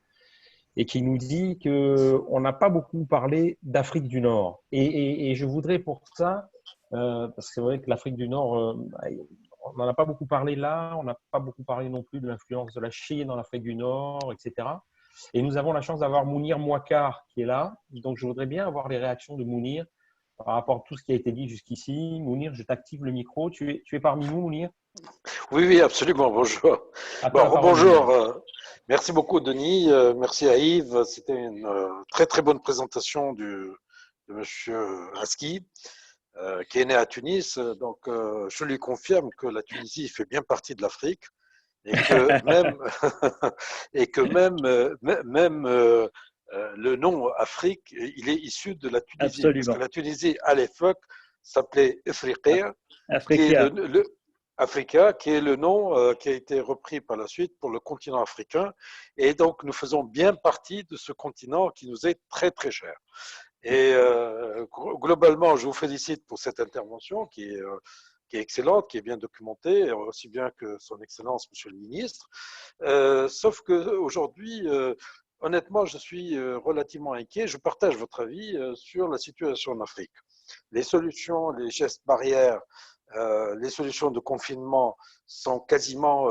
et qui nous dit qu'on n'a pas beaucoup parlé d'Afrique du Nord. Et je voudrais pour ça, parce que c'est vrai que l'Afrique du Nord, on n'en a pas beaucoup parlé là, on n'a pas beaucoup parlé non plus de l'influence de la Chine dans l'Afrique du Nord, etc. Et nous avons la chance d'avoir Mounir Mouakar qui est là. Donc, je voudrais bien avoir les réactions de Mounir par rapport à tout ce qui a été dit jusqu'ici. Mounir, je t'active le micro. Tu es parmi nous, Mounir ? Oui, absolument. Bonjour. Bonjour. Merci beaucoup, Denis. Merci à Yves. C'était une très, très bonne présentation de monsieur Aski, qui est né à Tunis. Donc, je lui confirme que la Tunisie fait bien partie de l'Afrique et que même le nom Afrique, il est issu de la Tunisie. Absolument. Parce que la Tunisie, à l'époque, s'appelait Ifriqiya, Africa, qui est le nom qui a été repris par la suite pour le continent africain. Et donc, nous faisons bien partie de ce continent qui nous est très, très cher. Et globalement, je vous félicite pour cette intervention qui est excellente, qui est bien documentée, aussi bien que son Excellence, Monsieur le Ministre. Sauf qu'aujourd'hui, honnêtement, je suis relativement inquiet. Je partage votre avis sur la situation en Afrique. Les solutions, les gestes barrières, les solutions de confinement sont quasiment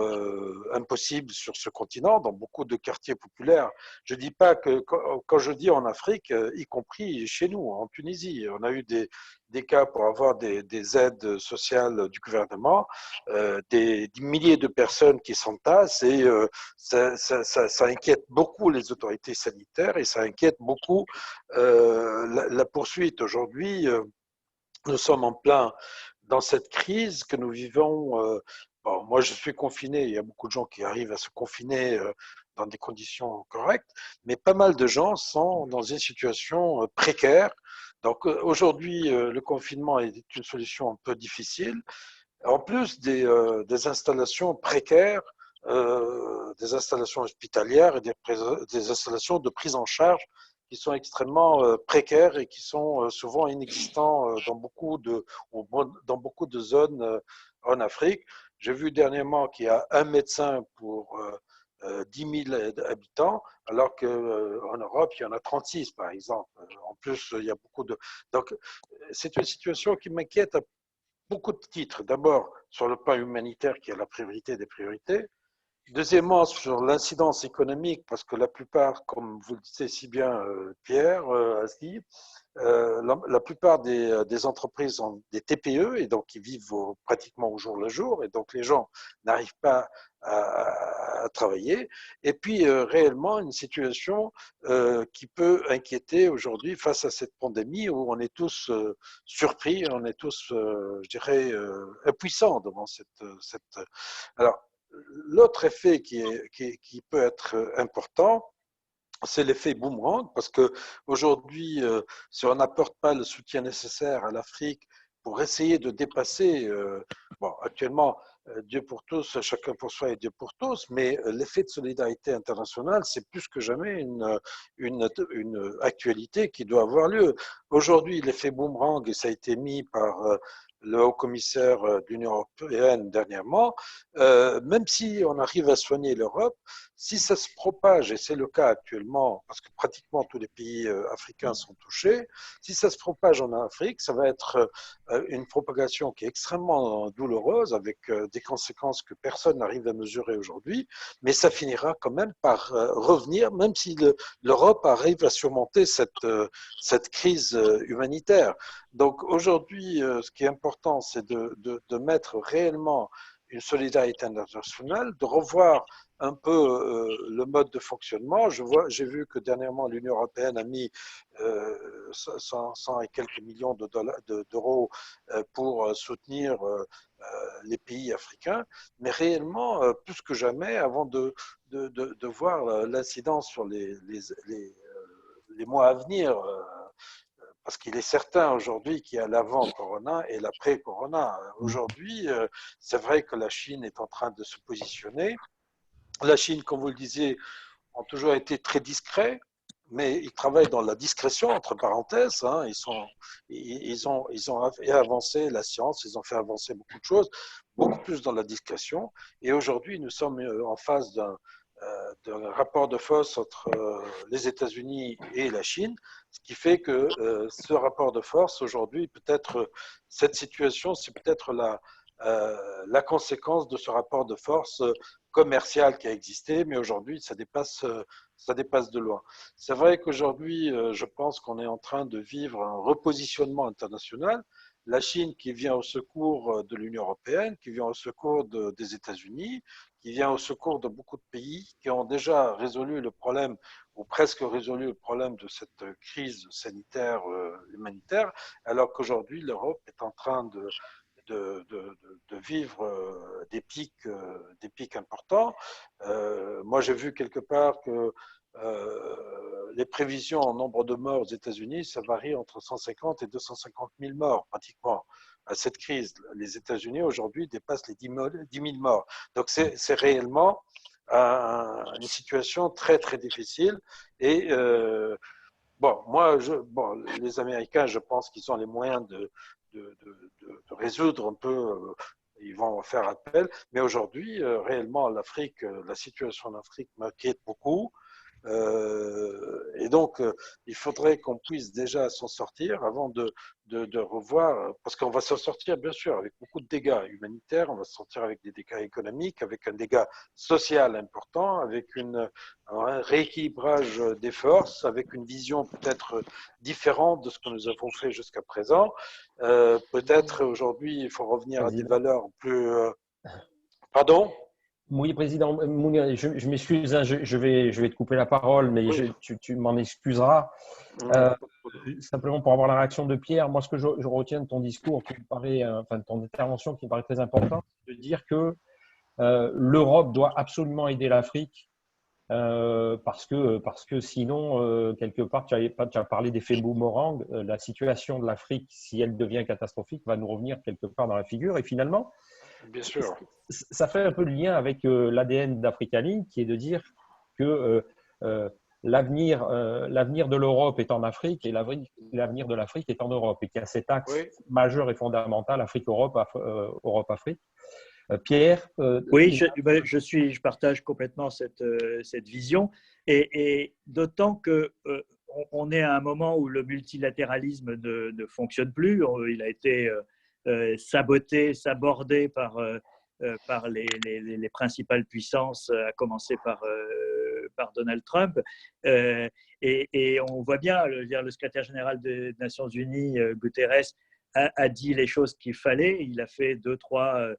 impossibles sur ce continent, dans beaucoup de quartiers populaires. Je ne dis pas que, quand je dis en Afrique, y compris chez nous, en Tunisie, on a eu des cas pour avoir des aides sociales du gouvernement, des milliers de personnes qui s'entassent, et ça inquiète beaucoup les autorités sanitaires et ça inquiète beaucoup la poursuite. Aujourd'hui, nous sommes en plein dans cette crise que nous vivons. Bon, moi, je suis confiné. Il y a beaucoup de gens qui arrivent à se confiner dans des conditions correctes, mais pas mal de gens sont dans une situation précaire. Donc, aujourd'hui, le confinement est une solution un peu difficile. En plus des installations précaires, des installations hospitalières et des installations de prise en charge qui sont extrêmement précaires et qui sont souvent inexistants dans beaucoup de zones en Afrique. J'ai vu dernièrement qu'il y a un médecin pour 10 000 habitants, alors qu'en Europe, il y en a 36, par exemple. En plus, il y a beaucoup de... Donc, c'est une situation qui m'inquiète à beaucoup de titres. D'abord, sur le plan humanitaire, qui est la priorité des priorités. Deuxièmement, sur l'incidence économique, parce que la plupart, comme vous le disiez si bien, Pierre, Asli, la plupart des entreprises ont des TPE et donc ils vivent pratiquement au jour le jour, et donc les gens n'arrivent pas à travailler. Et puis réellement une situation qui peut inquiéter aujourd'hui face à cette pandémie où on est tous surpris, on est tous, je dirais, impuissants devant cette. Alors, l'autre effet qui peut être important, c'est l'effet boomerang, parce qu'aujourd'hui, si on n'apporte pas le soutien nécessaire à l'Afrique pour essayer de dépasser, bon, actuellement, Dieu pour tous, chacun pour soi et Dieu pour tous, mais l'effet de solidarité internationale, c'est plus que jamais une actualité qui doit avoir lieu. Aujourd'hui, l'effet boomerang, et ça a été mis par le haut-commissaire de l'Union européenne dernièrement, même si on arrive à soigner l'Europe, si ça se propage, et c'est le cas actuellement, parce que pratiquement tous les pays africains sont touchés, si ça se propage en Afrique, ça va être une propagation qui est extrêmement douloureuse, avec des conséquences que personne n'arrive à mesurer aujourd'hui, mais ça finira quand même par revenir, même si l'Europe arrive à surmonter cette crise humanitaire. Donc aujourd'hui, ce qui est important, c'est de mettre réellement une solidarité internationale, de revoir un peu le mode de fonctionnement. J'ai vu que dernièrement, l'Union européenne a mis 100 et quelques millions d'euros pour soutenir les pays africains, mais réellement, plus que jamais, avant de voir l'incidence sur les mois à venir, parce qu'il est certain aujourd'hui qu'il y a l'avant-corona et l'après-corona. Aujourd'hui, c'est vrai que la Chine est en train de se positionner. La Chine, comme vous le disiez, ont toujours été très discrets, mais ils travaillent dans la discrétion, entre parenthèses. Hein. Ils ont avancé la science, ils ont fait avancer beaucoup de choses, beaucoup plus dans la discrétion. Et aujourd'hui, nous sommes en phase d'un rapport de force entre les États-Unis et la Chine, ce qui fait que ce rapport de force, aujourd'hui, peut-être cette situation, c'est peut-être la conséquence de ce rapport de force commercial qui a existé, mais aujourd'hui, ça dépasse de loin. C'est vrai qu'aujourd'hui, je pense qu'on est en train de vivre un repositionnement international. La Chine qui vient au secours de l'Union européenne, qui vient au secours des États-Unis, qui vient au secours de beaucoup de pays qui ont déjà résolu le problème ou presque résolu le problème de cette crise sanitaire humanitaire, alors qu'aujourd'hui, l'Europe est en train de vivre des pics importants. Moi, j'ai vu quelque part que les prévisions en nombre de morts aux États-Unis, ça varie entre 150 et 250 000 morts pratiquement à cette crise. Les États-Unis aujourd'hui dépassent les 10 000 morts. Donc c'est réellement une situation très très difficile. Et les Américains, je pense qu'ils ont les moyens de résoudre un peu. Ils vont faire appel. Mais aujourd'hui, réellement, l'Afrique, la situation en Afrique m'inquiète beaucoup. Et donc, il faudrait qu'on puisse déjà s'en sortir avant de revoir, parce qu'on va s'en sortir bien sûr avec beaucoup de dégâts humanitaires, on va s'en sortir avec des dégâts économiques, avec un dégât social important, avec un rééquilibrage des forces, avec une vision peut-être différente de ce que nous avons fait jusqu'à présent. Peut-être aujourd'hui, il faut revenir à des valeurs plus... Pardon ? Oui, Président Mounir, je m'excuse, hein, je vais te couper la parole, mais oui. tu m'en excuseras. Simplement pour avoir la réaction de Pierre, moi, ce que je retiens de ton discours, qui me paraît, de ton intervention, qui me paraît très important, c'est de dire que l'Europe doit absolument aider l'Afrique, parce que sinon, quelque part, tu as parlé d'effet boomerang, la situation de l'Afrique, si elle devient catastrophique, va nous revenir quelque part dans la figure. Et finalement, bien sûr, ça fait un peu le lien avec l'ADN d'Africaline, qui est de dire que l'avenir de l'Europe est en Afrique et l'avenir de l'Afrique est en Europe, et qu'il y a cet axe majeur et fondamental Afrique-Europe, Europe-Afrique. Pierre Oui, je partage complètement cette vision, et d'autant que on est à un moment où le multilatéralisme ne fonctionne plus. Il a été saboté, sabordé par les principales puissances, à commencer par Donald Trump. Et on voit bien, le secrétaire général des Nations Unies, Guterres, a dit les choses qu'il fallait. Il a fait 2-3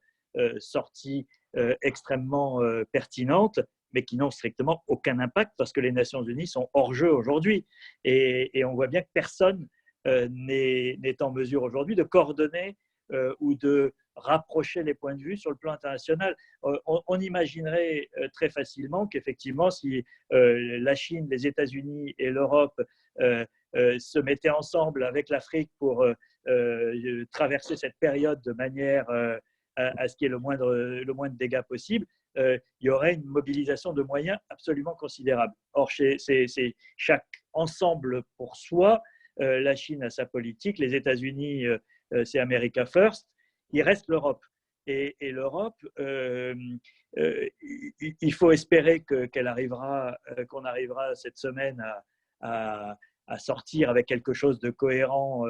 sorties extrêmement pertinentes, mais qui n'ont strictement aucun impact parce que les Nations Unies sont hors jeu aujourd'hui. Et on voit bien que personne n'est en mesure aujourd'hui de coordonner ou de rapprocher les points de vue sur le plan international. On imaginerait très facilement qu'effectivement, si la Chine, les États-Unis et l'Europe se mettaient ensemble avec l'Afrique pour traverser cette période de manière à ce qu'il y ait le moins de dégâts possible, il y aurait une mobilisation de moyens absolument considérable. Or, c'est chaque ensemble pour soi. La Chine a sa politique, les États-Unis, c'est America First. Il reste l'Europe. Et l'Europe, il faut espérer qu'on arrivera cette semaine à sortir avec quelque chose de cohérent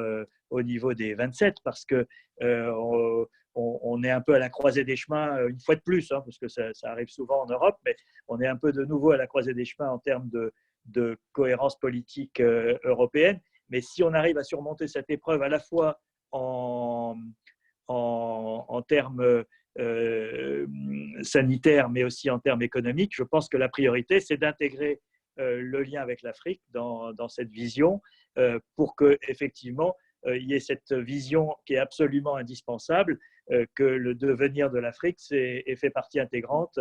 au niveau des 27, parce que on est un peu à la croisée des chemins, une fois de plus, hein, parce que ça arrive souvent en Europe, mais on est un peu de nouveau à la croisée des chemins en termes de cohérence politique européenne. Mais si on arrive à surmonter cette épreuve à la fois en termes sanitaires, mais aussi en termes économiques, je pense que la priorité, c'est d'intégrer le lien avec l'Afrique dans cette vision pour qu'effectivement, il y ait cette vision qui est absolument indispensable, que le devenir de l'Afrique fait partie intégrante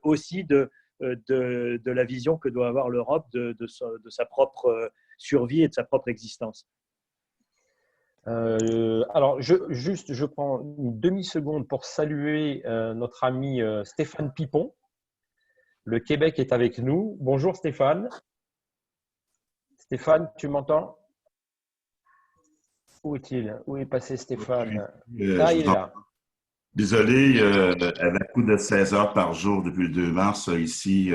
aussi de la vision que doit avoir l'Europe de sa propre survie et de sa propre existence. Alors, je prends une demi-seconde pour saluer notre ami Stéphane Pipon. Le Québec est avec nous. Bonjour Stéphane. Stéphane, tu m'entends? Où est-il? Où est passé Stéphane? Il est là. Désolé, à la coup de 16 heures par jour depuis le 2 mars, ici,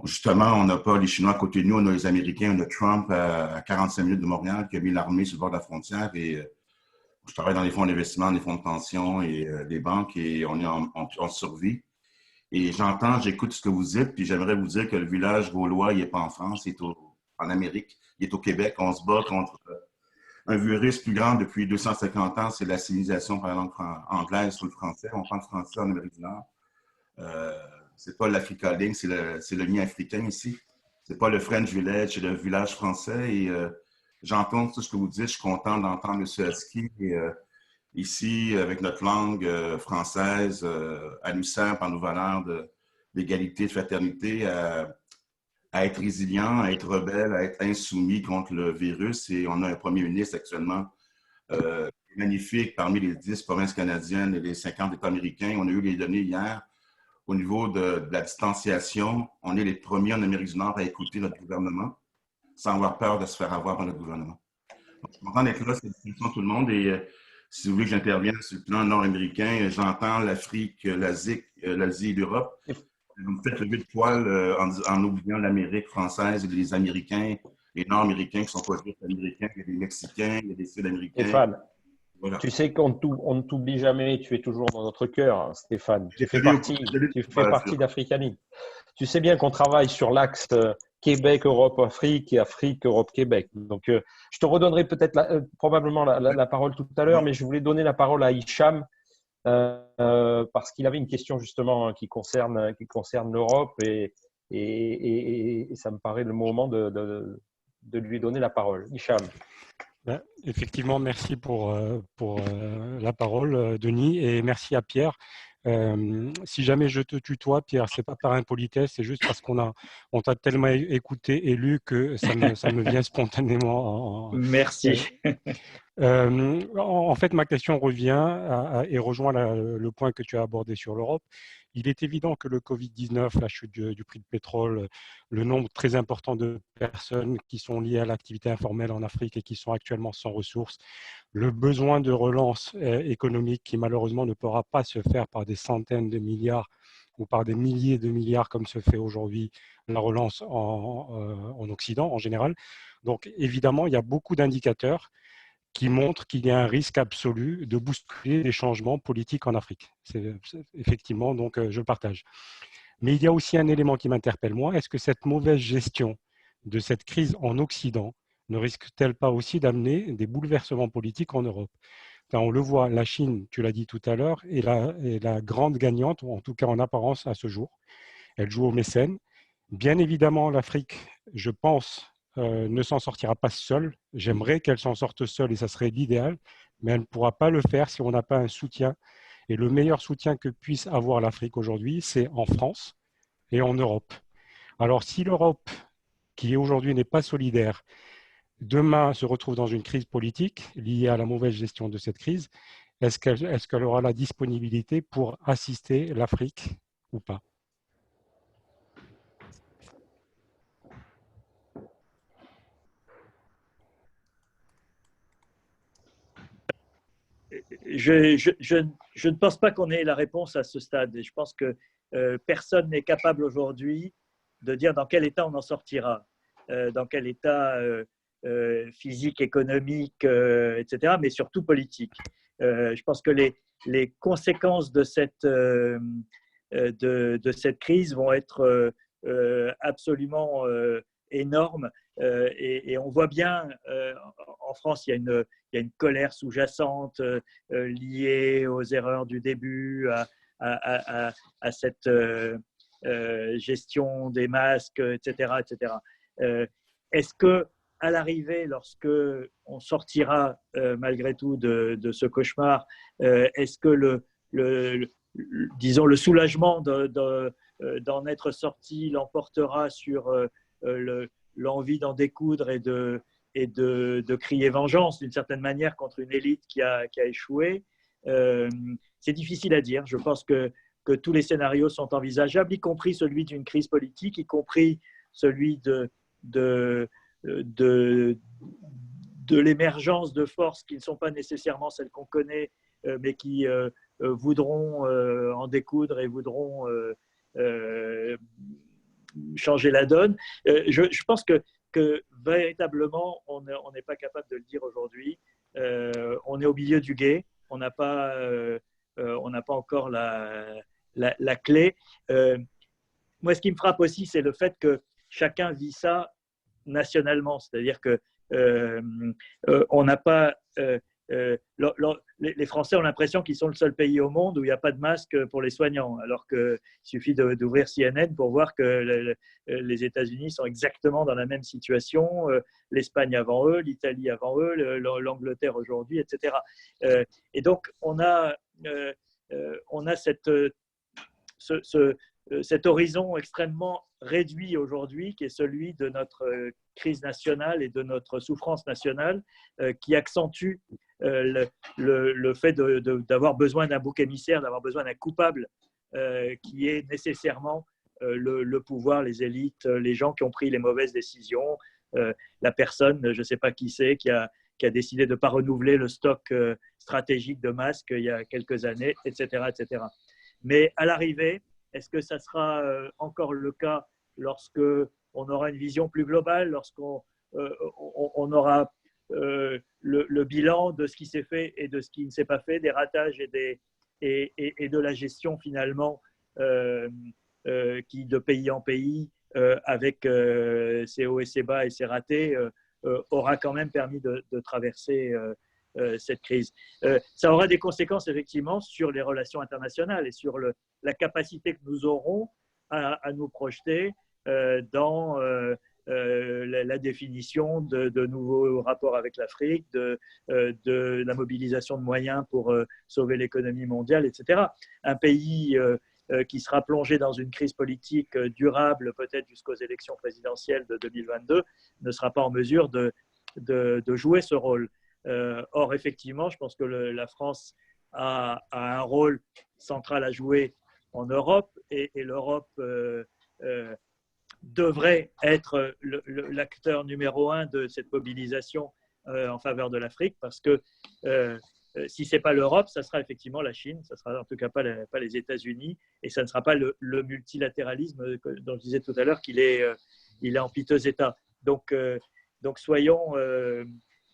justement, on n'a pas les Chinois à côté de nous, on a les Américains, on a Trump à 45 minutes de Montréal qui a mis l'armée sur le bord de la frontière. Et je travaille dans les fonds d'investissement, des fonds de pension et des banques et on est en survie. Et j'écoute ce que vous dites, puis j'aimerais vous dire que le village gaulois, il n'est pas en France, il est en Amérique, il est au Québec. On se bat contre un virus plus grand depuis 250 ans, c'est la civilisation par la langue anglaise sur le français. On parle français en Amérique du Nord. C'est pas l'Africa Link, c'est le lien africain ici. C'est pas le French Village, c'est le village français. Et j'entends tout ce que vous dites, je suis content d'entendre M. Aski. Et, ici, avec notre langue française, à nous sert par nos valeurs d'égalité, de fraternité, à être résilient, à être rebelle, à être insoumis contre le virus. Et on a un premier ministre actuellement magnifique parmi les 10 provinces canadiennes et les 50 États américains. On a eu les données hier. Au niveau de la distanciation, on est les premiers en Amérique du Nord à écouter notre gouvernement sans avoir peur de se faire avoir par notre gouvernement. Donc, je suis content d'être là, c'est pour tout le monde. Et si vous voulez que j'intervienne sur le plan nord-américain, j'entends l'Afrique, l'Asie et l'Europe. Vous me faites lever de poil en oubliant l'Amérique française et les Américains, les Nord-Américains qui ne sont pas juste américains, il y a des Mexicains, il y a des Sud-Américains. Stéphane, voilà. Tu sais qu'on ne t'oublie jamais, tu es toujours dans notre cœur, Stéphane. Tu fais partie d'Africanime. Tu sais bien qu'on travaille sur l'axe Québec, Europe, Afrique et Afrique, Europe, Québec. Donc, je te redonnerai peut-être probablement la parole tout à l'heure, mais je voulais donner la parole à Hicham parce qu'il avait une question justement qui concerne l'Europe et ça me paraît le moment de lui donner la parole. Hicham. Ben, effectivement, merci pour la parole, Denis, et merci à Pierre. Si jamais je te tutoie, Pierre, c'est pas par impolitesse, c'est juste parce on t'a tellement écouté et lu que ça me vient spontanément. Merci. En fait, ma question revient et rejoint le point que tu as abordé sur l'Europe. Il est évident que le Covid-19, la chute du prix du pétrole, le nombre très important de personnes qui sont liées à l'activité informelle en Afrique et qui sont actuellement sans ressources, le besoin de relance économique qui malheureusement ne pourra pas se faire par des centaines de milliards ou par des milliers de milliards comme se fait aujourd'hui la relance en Occident en général. Donc évidemment, il y a beaucoup d'indicateurs qui montre qu'il y a un risque absolu de bousculer les changements politiques en Afrique. C'est effectivement, donc je le partage. Mais il y a aussi un élément qui m'interpelle, moi. Est-ce que cette mauvaise gestion de cette crise en Occident ne risque-t-elle pas aussi d'amener des bouleversements politiques en Europe? Enfin, on le voit, la Chine, tu l'as dit tout à l'heure, est la grande gagnante, ou en tout cas en apparence à ce jour. Elle joue au mécène. Bien évidemment, l'Afrique, je pense, ne s'en sortira pas seule. J'aimerais qu'elle s'en sorte seule et ça serait l'idéal. mais elle ne pourra pas le faire si on n'a pas un soutien. Et le meilleur soutien que puisse avoir l'Afrique aujourd'hui, c'est en France et en Europe. Alors si l'Europe, qui aujourd'hui n'est pas solidaire, demain se retrouve dans une crise politique liée à la mauvaise gestion de cette crise, est-ce qu'elle aura la disponibilité pour assister l'Afrique ou pas? Je ne pense pas qu'on ait la réponse à ce stade. Et je pense que personne n'est capable aujourd'hui de dire dans quel état on en sortira, dans quel état physique, économique, etc., mais surtout politique. Je pense que les conséquences de cette crise vont être absolument énormes. Et on voit bien, en France, il y a une colère sous-jacente liée aux erreurs du début, à cette gestion des masques, etc. etc. Est-ce que, à l'arrivée, lorsque on sortira malgré tout de ce cauchemar, est-ce que disons, le soulagement d'en être sorti l'emportera sur l'envie d'en découdre et de crier vengeance d'une certaine manière contre une élite qui a échoué? C'est difficile à dire. Je pense que tous les scénarios sont envisageables, y compris celui d'une crise politique, y compris celui de l'émergence de forces qui ne sont pas nécessairement celles qu'on connaît, mais qui voudront en découdre et voudront changer la donne. Je pense que véritablement, on n'est pas capable de le dire aujourd'hui. On est au milieu du gué, on n'a pas encore la clé. Moi, ce qui me frappe aussi, c'est le fait que chacun vit ça nationalement, c'est-à-dire que on n'a pas les Français ont l'impression qu'ils sont le seul pays au monde où il n'y a pas de masque pour les soignants, alors qu'il suffit d'ouvrir CNN pour voir que les États-Unis sont exactement dans la même situation, l'Espagne avant eux, l'Italie avant eux, l'Angleterre aujourd'hui, etc. Et donc, on a cet horizon extrêmement réduit aujourd'hui, qui est celui de notre crise nationale et de notre souffrance nationale, qui accentue le fait d'avoir besoin d'un bouc émissaire, d'avoir besoin d'un coupable qui est nécessairement le pouvoir, les élites, les gens qui ont pris les mauvaises décisions, la personne, je ne sais pas qui c'est, qui a décidé de ne pas renouveler le stock stratégique de masques il y a quelques années, etc. etc. Mais à l'arrivée, est-ce que ça sera encore le cas lorsque on aura une vision plus globale, lorsqu'on aura le bilan de ce qui s'est fait et de ce qui ne s'est pas fait, des ratages et de la gestion finalement qui de pays en pays, avec ses hauts et ses bas et ses ratés, aura quand même permis de traverser cette crise. Ça aura des conséquences effectivement sur les relations internationales et sur la capacité que nous aurons à nous projeter dans la définition de nouveaux rapports avec l'Afrique, de la mobilisation de moyens pour sauver l'économie mondiale, etc. Un pays qui sera plongé dans une crise politique durable, peut-être jusqu'aux élections présidentielles de 2022, ne sera pas en mesure de jouer ce rôle. Or, effectivement, je pense que la France a un rôle central à jouer en Europe et l'Europe devrait être l'acteur numéro un de cette mobilisation en faveur de l'Afrique, parce que si ce n'est pas l'Europe, ça sera effectivement la Chine, ça ne sera en tout cas pas les États-Unis, et ça ne sera pas le multilatéralisme dont je disais tout à l'heure qu'il est en piteux état. Donc soyons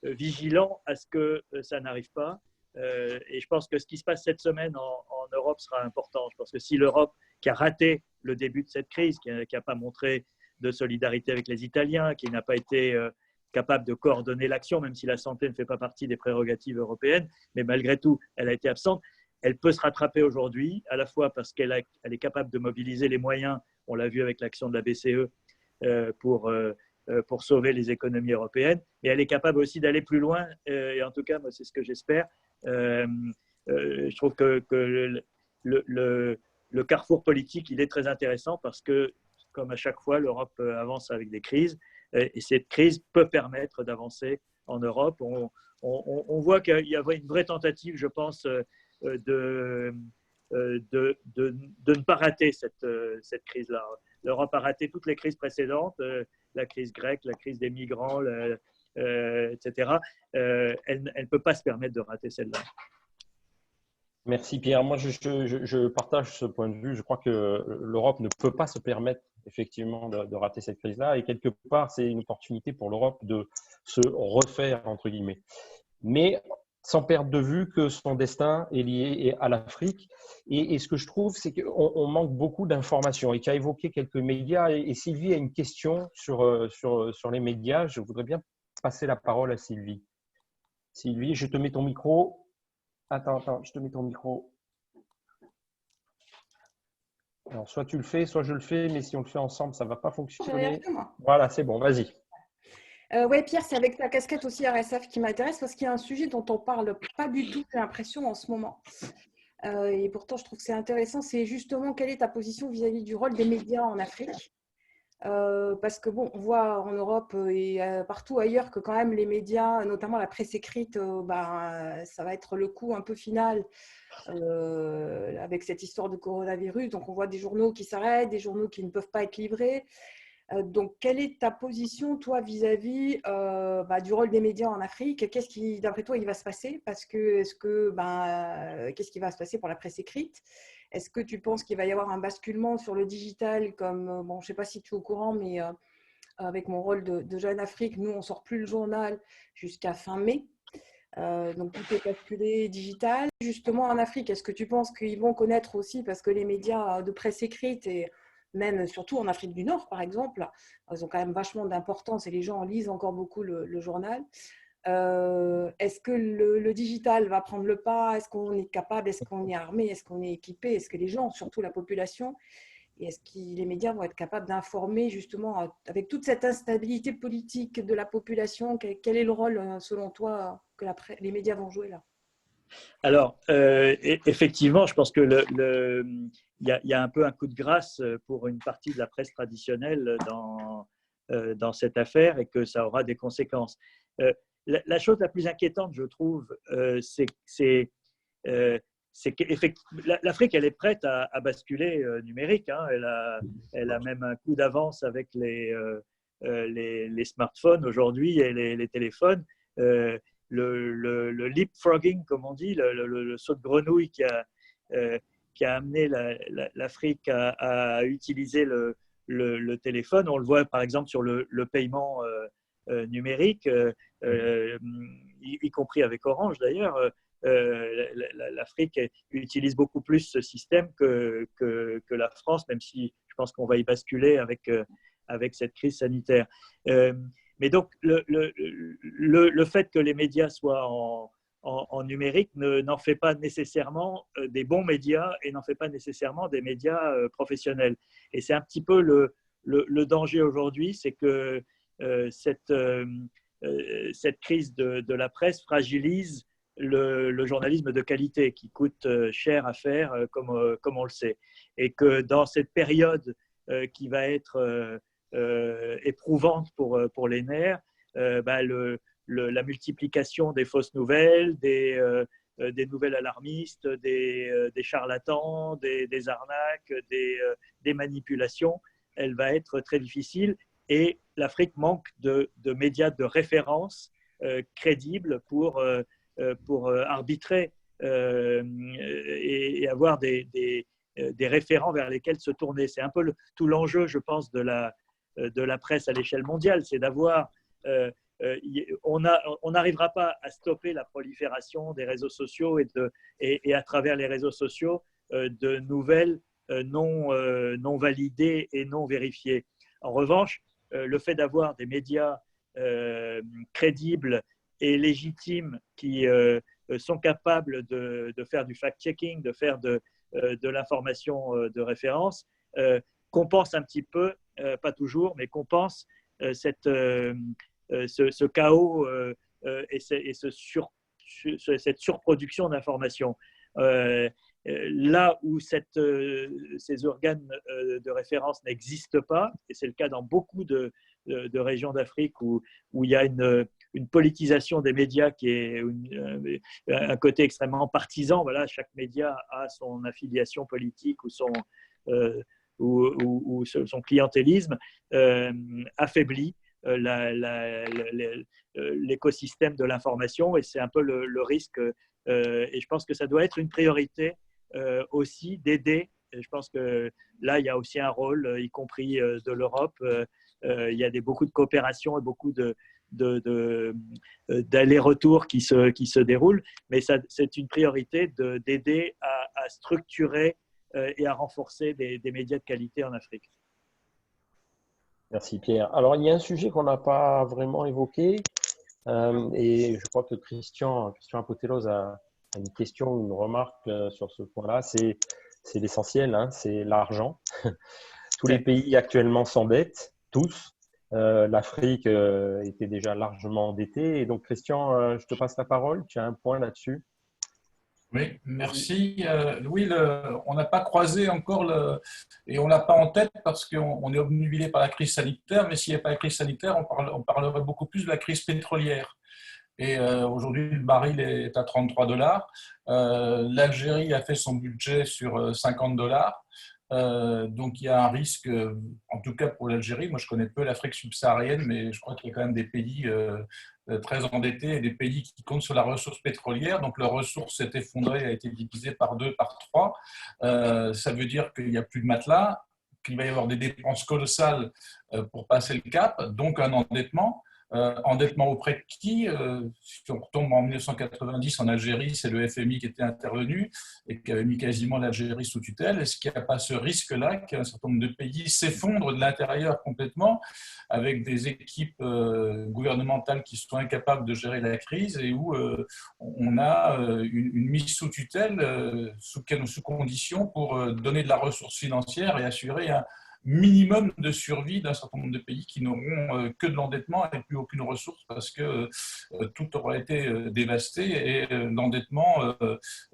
vigilants à ce que ça n'arrive pas. Et je pense que ce qui se passe cette semaine en Europe sera important. Je pense que si l'Europe, qui a raté le début de cette crise, qui n'a pas montré de solidarité avec les Italiens, qui n'a pas été capable de coordonner l'action, même si la santé ne fait pas partie des prérogatives européennes, mais malgré tout, elle a été absente. Elle peut se rattraper aujourd'hui, à la fois parce qu'elle est capable de mobiliser les moyens, on l'a vu avec l'action de la BCE, pour pour sauver les économies européennes. Et elle est capable aussi d'aller plus loin. Et en tout cas, moi, c'est ce que j'espère. Je trouve que le carrefour politique, il est très intéressant parce que, comme à chaque fois, l'Europe avance avec des crises. Et cette crise peut permettre d'avancer en Europe. On voit qu'il y avait une vraie tentative, je pense, de ne pas rater cette crise-là. L'Europe a raté toutes les crises précédentes, la crise grecque, la crise des migrants, etc. Elle ne peut pas se permettre de rater celle-là. Merci Pierre. Moi, je partage ce point de vue. Je crois que l'Europe ne peut pas se permettre effectivement de rater cette crise-là. Et quelque part, c'est une opportunité pour l'Europe de se refaire, entre guillemets. Mais sans perdre de vue que son destin est lié à l'Afrique. Et ce que je trouve, c'est qu'on manque beaucoup d'informations. Et tu as évoqué quelques médias. Et Sylvie a une question sur les médias. Je voudrais bien passer la parole à Sylvie. Sylvie, je te mets ton micro. Attends, je te mets ton micro. Alors, soit tu le fais, soit je le fais, mais si on le fait ensemble, ça ne va pas fonctionner. Voilà, c'est bon, vas-y. Oui, Pierre, c'est avec ta casquette aussi RSF qui m'intéresse parce qu'il y a un sujet dont on ne parle pas du tout, j'ai l'impression, en ce moment. Et pourtant, je trouve que c'est intéressant. C'est justement quelle est ta position vis-à-vis du rôle des médias en Afrique. Parce que bon, on voit en Europe et partout ailleurs que quand même les médias, notamment la presse écrite, ça va être le coup un peu final avec cette histoire de coronavirus. Donc on voit des journaux qui s'arrêtent, des journaux qui ne peuvent pas être livrés. Donc quelle est ta position toi vis-à-vis du rôle des médias en Afrique? Qu'est-ce qui, d'après toi, il va se passer? Parce que qu'est-ce qui va se passer pour la presse écrite? Est-ce que tu penses qu'il va y avoir un basculement sur le digital comme, je ne sais pas si tu es au courant, mais avec mon rôle de Jeune Afrique, nous, on ne sort plus le journal jusqu'à fin mai. Donc, tout est basculé digital. Justement, en Afrique, est-ce que tu penses qu'ils vont connaître aussi, parce que les médias de presse écrite, et même surtout en Afrique du Nord, par exemple, ils ont quand même vachement d'importance et les gens lisent encore beaucoup le journal. Est-ce que le digital va prendre le pas? Est-ce qu'on est capable? Est-ce qu'on est armé? Est-ce qu'on est équipé? Est-ce que les gens, surtout la population, et est-ce que les médias vont être capables d'informer justement avec toute cette instabilité politique de la population? Quel est le rôle, selon toi, que les médias vont jouer là? Alors, effectivement, je pense que il y a un peu un coup de grâce pour une partie de la presse traditionnelle dans cette affaire et que ça aura des conséquences. La chose la plus inquiétante, je trouve, c'est que l'Afrique, elle est prête à basculer numérique. Hein. Elle a même un coup d'avance avec les smartphones aujourd'hui et les téléphones. Le leapfrogging, comme on dit, le saut de grenouille qui a amené l'Afrique à utiliser le téléphone. On le voit par exemple sur le paiement numérique, y compris avec Orange d'ailleurs. L'Afrique utilise beaucoup plus ce système que la France, même si je pense qu'on va y basculer avec cette crise sanitaire. Mais donc, le fait que les médias soient en numérique n'en fait pas nécessairement des bons médias et n'en fait pas nécessairement des médias professionnels. Et c'est un petit peu le danger aujourd'hui, c'est que cette crise de la presse fragilise le journalisme de qualité qui coûte cher à faire, comme on le sait. Et que dans cette période qui va être éprouvante pour les nerfs, la multiplication des fausses nouvelles, des nouvelles alarmistes, des charlatans, des arnaques, des manipulations, elle va être très difficile. Et l'Afrique manque de médias de référence crédibles pour arbitrer et avoir des référents vers lesquels se tourner. C'est un peu tout l'enjeu, je pense, de la presse à l'échelle mondiale, c'est d'avoir… on n'arrivera pas à stopper la prolifération des réseaux sociaux et à travers les réseaux sociaux de nouvelles non validées et non vérifiées. En revanche, le fait d'avoir des médias crédibles et légitimes qui sont capables de faire du fact-checking, de faire de l'information de référence, compense un petit peu, pas toujours, mais compense ce chaos et cette surproduction d'informations. Là où ces organes de référence n'existent pas, et c'est le cas dans beaucoup de régions d'Afrique où il y a une politisation des médias qui est un côté extrêmement partisan. Voilà, chaque média a son affiliation politique ou son clientélisme affaiblit l'écosystème de l'information, et c'est un peu le risque. Et je pense que ça doit être une priorité aussi d'aider. Je pense que là, il y a aussi un rôle, y compris de l'Europe. Il y a beaucoup de coopération et beaucoup d'allers-retours qui se déroulent, mais c'est une priorité d'aider à structurer et à renforcer des médias de qualité en Afrique. Merci Pierre. Alors, il y a un sujet qu'on n'a pas vraiment évoqué, et je crois que Christian Apotelos a une question, une remarque sur ce point-là. C'est l'essentiel, hein, c'est l'argent. Tous les pays actuellement s'endettent, tous. L'Afrique était déjà largement endettée. Et donc, Christian, je te passe la parole. Tu as un point là-dessus? Oui, merci. Louis, on n'a pas croisé encore et on ne l'a pas en tête parce qu'on est obnubilé par la crise sanitaire, mais s'il n'y avait pas la crise sanitaire, on parlerait beaucoup plus de la crise pétrolière. Et aujourd'hui, le baril est à $33. L'Algérie a fait son budget sur $50. Donc il y a un risque, en tout cas pour l'Algérie. Moi, je connais peu l'Afrique subsaharienne, mais je crois qu'il y a quand même des pays très endettés et des pays qui comptent sur la ressource pétrolière. Donc leur ressource s'est effondrée, a été divisée par 2, par 3. Ça veut dire qu'il n'y a plus de matelas, qu'il va y avoir des dépenses colossales pour passer le cap, donc un endettement. Endettement auprès de qui? Si on retombe en 1990 en Algérie, c'est le FMI qui était intervenu et qui avait mis quasiment l'Algérie sous tutelle. Est-ce qu'il n'y a pas ce risque-là qu'un certain nombre de pays s'effondrent de l'intérieur complètement avec des équipes gouvernementales qui sont incapables de gérer la crise et où on a une mise sous tutelle, sous conditions pour donner de la ressource financière et assurer un minimum de survie d'un certain nombre de pays qui n'auront que de l'endettement et plus aucune ressource parce que tout aura été dévasté et l'endettement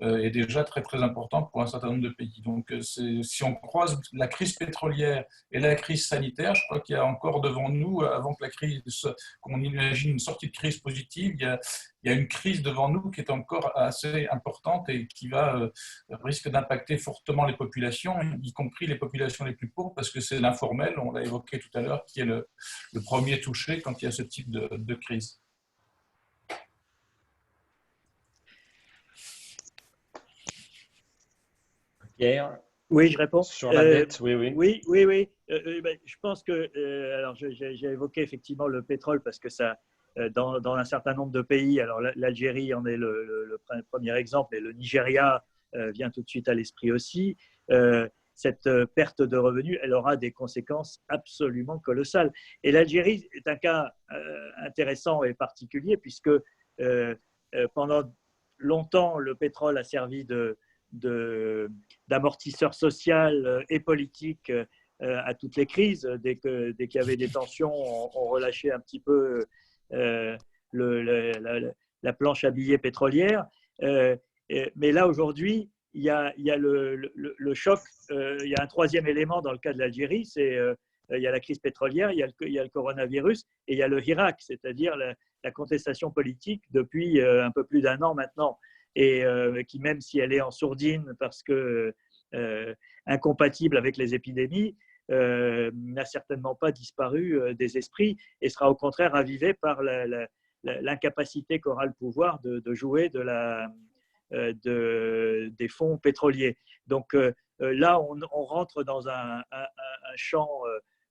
est déjà très très important pour un certain nombre de pays. Donc si on croise la crise pétrolière et la crise sanitaire, je crois qu'il y a encore devant nous, avant que la crise, qu'on imagine une sortie de crise positive, il y a une crise devant nous qui est encore assez importante et qui risque d'impacter fortement les populations, y compris les populations les plus pauvres, parce que c'est l'informel, on l'a évoqué tout à l'heure, qui est le premier touché quand il y a ce type de crise. Pierre? Oui, je réponds. Sur la dette, oui. Oui. Je pense que, alors j'ai évoqué effectivement le pétrole parce que ça, dans un certain nombre de pays, alors l'Algérie en est le premier exemple, et le Nigeria vient tout de suite à l'esprit aussi. Cette perte de revenus, elle aura des conséquences absolument colossales. Et l'Algérie est un cas intéressant et particulier puisque pendant longtemps, le pétrole a servi d'amortisseur social et politique à toutes les crises. Dès qu'il y avait des tensions, on relâchait un petit peu la planche à billets pétrolière. Mais là, aujourd'hui, il y a le choc. Il y a un troisième élément dans le cas de l'Algérie, c'est il y a la crise pétrolière, il y a le coronavirus et il y a le Hirak, c'est-à-dire la contestation politique depuis un peu plus d'1 an maintenant. Et qui, même si elle est en sourdine parce que incompatible avec les épidémies, n'a certainement pas disparu des esprits et sera au contraire ravivée par l'incapacité qu'aura le pouvoir de jouer des fonds pétroliers. Donc là, on rentre dans un champ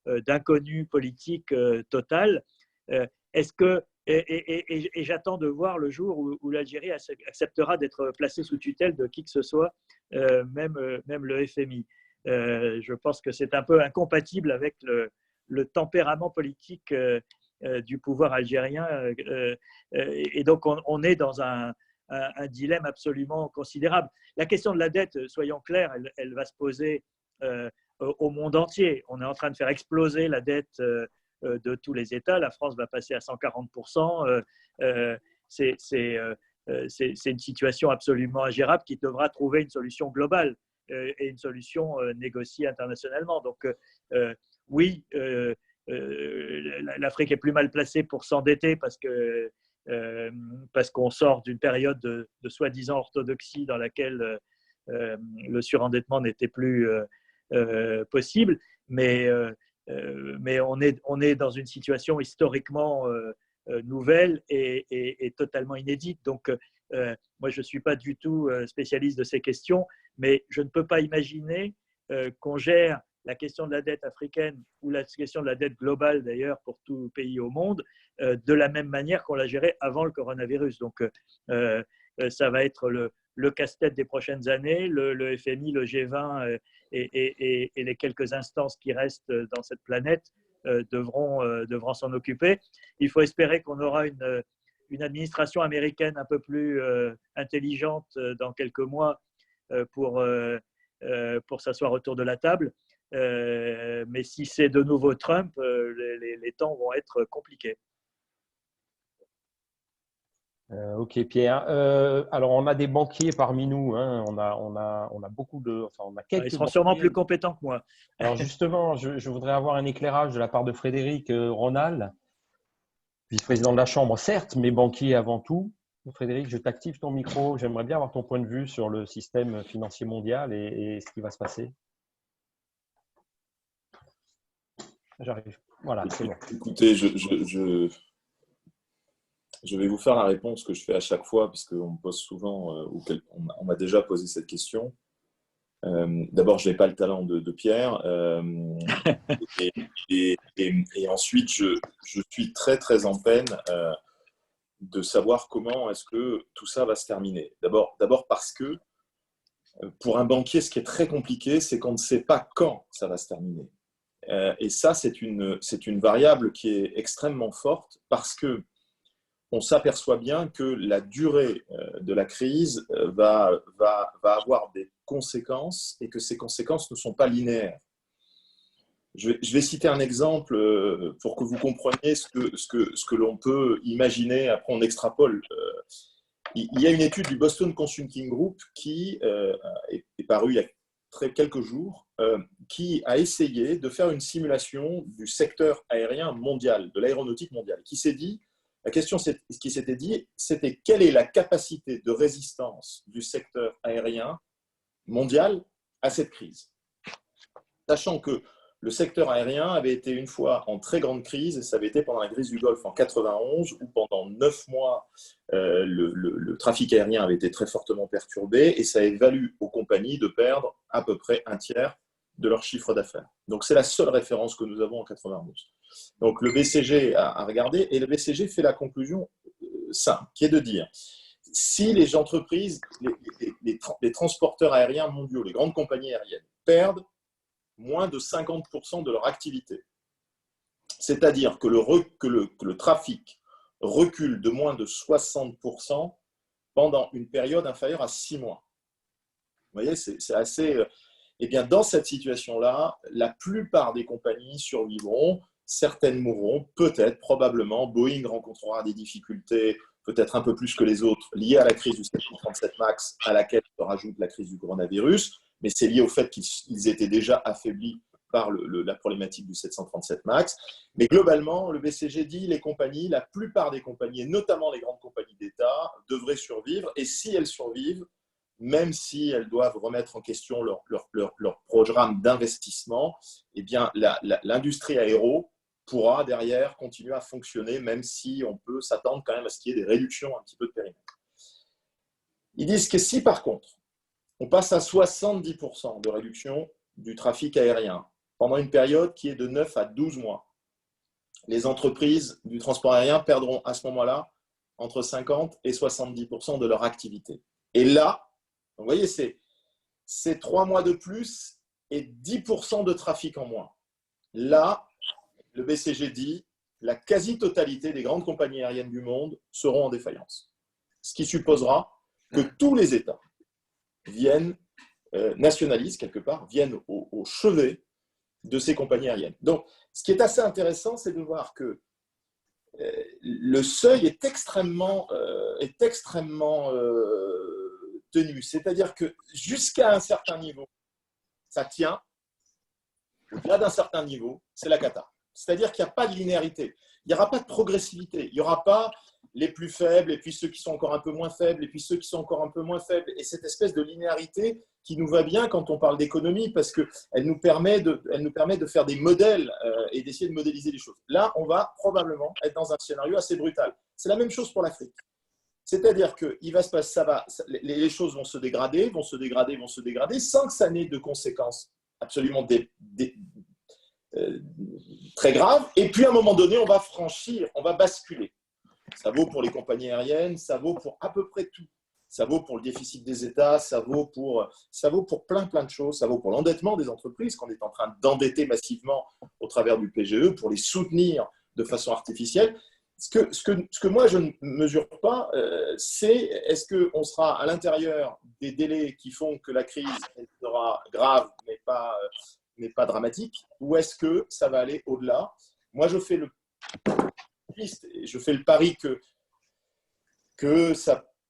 d'inconnu politique total. Est-ce que et j'attends de voir le jour où l'Algérie acceptera d'être placée sous tutelle de qui que ce soit, même le FMI. Je pense que c'est un peu incompatible avec le tempérament politique du pouvoir algérien. Et donc, on est dans un dilemme absolument considérable. La question de la dette, soyons clairs, elle va se poser au monde entier. On est en train de faire exploser la dette de tous les États. La France va passer à 140%. C'est une situation absolument ingérable qui devra trouver une solution globale et une solution négociée internationalement. Donc oui, l'Afrique est plus mal placée pour s'endetter parce qu'on sort d'une période de soi-disant orthodoxie dans laquelle le surendettement n'était plus possible, mais on est dans une situation historiquement nouvelle et totalement inédite. Donc, moi, je ne suis pas du tout spécialiste de ces questions, mais je ne peux pas imaginer qu'on gère la question de la dette africaine ou la question de la dette globale, d'ailleurs, pour tout pays au monde, de la même manière qu'on l'a gérée avant le coronavirus. Donc, ça va être le casse-tête des prochaines années. Le FMI, le G20 et les quelques instances qui restent dans cette planète devront s'en occuper. Il faut espérer qu'on aura une administration américaine un peu plus intelligente dans quelques mois pour s'asseoir autour de la table. Mais si c'est de nouveau Trump, les temps vont être compliqués. Ok Pierre. Alors on a des banquiers parmi nous. Hein. On a beaucoup de. Enfin, on a quelques. Ils seront sûrement plus compétents que moi. Alors justement, je voudrais avoir un éclairage de la part de Frédéric Ronald, vice-président de la Chambre, certes, mais banquier avant tout. Frédéric, je t'active ton micro. J'aimerais bien avoir ton point de vue sur le système financier mondial et ce qui va se passer. J'arrive. Voilà, c'est bon. Écoutez, je vais vous faire la réponse que je fais à chaque fois, puisqu'on me pose souvent, on m'a déjà posé cette question. D'abord, je n'ai pas le talent de Pierre. Et ensuite, je suis très, très en peine de savoir comment est-ce que tout ça va se terminer. D'abord parce que pour un banquier, ce qui est très compliqué, c'est qu'on ne sait pas quand ça va se terminer. Et ça, c'est une variable qui est extrêmement forte parce que on s'aperçoit bien que la durée de la crise va avoir des conséquences et que ces conséquences ne sont pas linéaires. Je vais citer un exemple pour que vous compreniez ce que l'on peut imaginer. Après, on extrapole. Il y a une étude du Boston Consulting Group qui est parue il y a quelques jours, qui a essayé de faire une simulation du secteur aérien mondial, de l'aéronautique mondiale, qui s'est dit, la question qui s'était dit, c'était quelle est la capacité de résistance du secteur aérien mondial à cette crise. Sachant que le secteur aérien avait été une fois en très grande crise, et ça avait été pendant la crise du Golfe en 91, où pendant 9 mois, le trafic aérien avait été très fortement perturbé, et ça a valu aux compagnies de perdre à peu près un tiers de leur chiffre d'affaires. Donc c'est la seule référence que nous avons en 91. Donc le BCG a regardé, et le BCG fait la conclusion simple, qui est de dire, si les entreprises, les transporteurs aériens mondiaux, les grandes compagnies aériennes, perdent moins de 50% de leur activité, c'est-à-dire que le trafic recule de moins de 60% pendant une période inférieure à 6 mois. Vous voyez, c'est assez... Eh bien, dans cette situation-là, la plupart des compagnies survivront, certaines mourront, peut-être, probablement. Boeing rencontrera des difficultés, peut-être un peu plus que les autres, liées à la crise du 737 MAX, à laquelle se rajoute la crise du coronavirus, mais c'est lié au fait qu'ils étaient déjà affaiblis par la problématique du 737 MAX. Mais globalement, le BCG dit les compagnies, la plupart des compagnies, et notamment les grandes compagnies d'État, devraient survivre. Et si elles survivent, même si elles doivent remettre en question leur programme d'investissement, eh bien, l'industrie aéro pourra derrière continuer à fonctionner, même si on peut s'attendre quand même à ce qu'il y ait des réductions un petit peu de périmètre. Ils disent que si par contre, on passe à 70% de réduction du trafic aérien pendant une période qui est de 9 à 12 mois, les entreprises du transport aérien perdront à ce moment-là entre 50 et 70% de leur activité. Et là, vous voyez, c'est 3 mois de plus et 10% de trafic en moins. Là, le BCG dit la quasi-totalité des grandes compagnies aériennes du monde seront en défaillance. Ce qui supposera que tous les États nationalisent quelque part, viennent au chevet de ces compagnies aériennes. Donc, ce qui est assez intéressant, c'est de voir que le seuil est extrêmement tenu. C'est-à-dire que jusqu'à un certain niveau, ça tient. Au-delà d'un certain niveau, c'est la cata. C'est-à-dire qu'il n'y a pas de linéarité. Il n'y aura pas de progressivité. Il n'y aura pas les plus faibles et puis ceux qui sont encore un peu moins faibles et puis ceux qui sont encore un peu moins faibles. Et cette espèce de linéarité qui nous va bien quand on parle d'économie parce qu'elle nous permet de faire des modèles et d'essayer de modéliser les choses. Là, on va probablement être dans un scénario assez brutal. C'est la même chose pour l'Afrique. C'est-à-dire qu'il va se passer, les choses vont se dégrader, sans que ça n'ait de conséquences absolument très graves. Et puis, à un moment donné, on va franchir, on va basculer. Ça vaut pour les compagnies aériennes, ça vaut pour à peu près tout. Ça vaut pour le déficit des États, ça vaut pour plein de choses. Ça vaut pour l'endettement des entreprises, qu'on est en train d'endetter massivement au travers du PGE, pour les soutenir de façon artificielle. Ce que moi, je ne mesure pas, c'est est-ce qu'on sera à l'intérieur des délais qui font que la crise sera grave, mais pas dramatique, ou est-ce que ça va aller au-delà? Moi, je fais le pari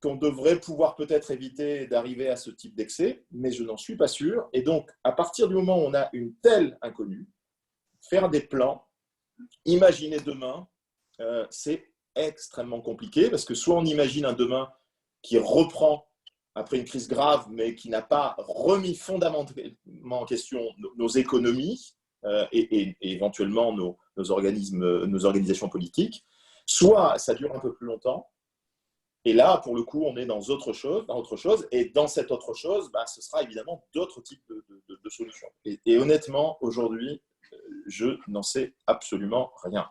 qu'on devrait pouvoir peut-être éviter d'arriver à ce type d'excès, mais je n'en suis pas sûr. Et donc, à partir du moment où on a une telle inconnue, faire des plans, imaginer demain, c'est extrêmement compliqué parce que soit on imagine un demain qui reprend après une crise grave, mais qui n'a pas remis fondamentalement en question nos économies et éventuellement nos organisations politiques, soit ça dure un peu plus longtemps. Et là, pour le coup, on est dans autre chose. Et dans cette autre chose, ce sera évidemment d'autres types de solutions. Et honnêtement, aujourd'hui, je n'en sais absolument rien.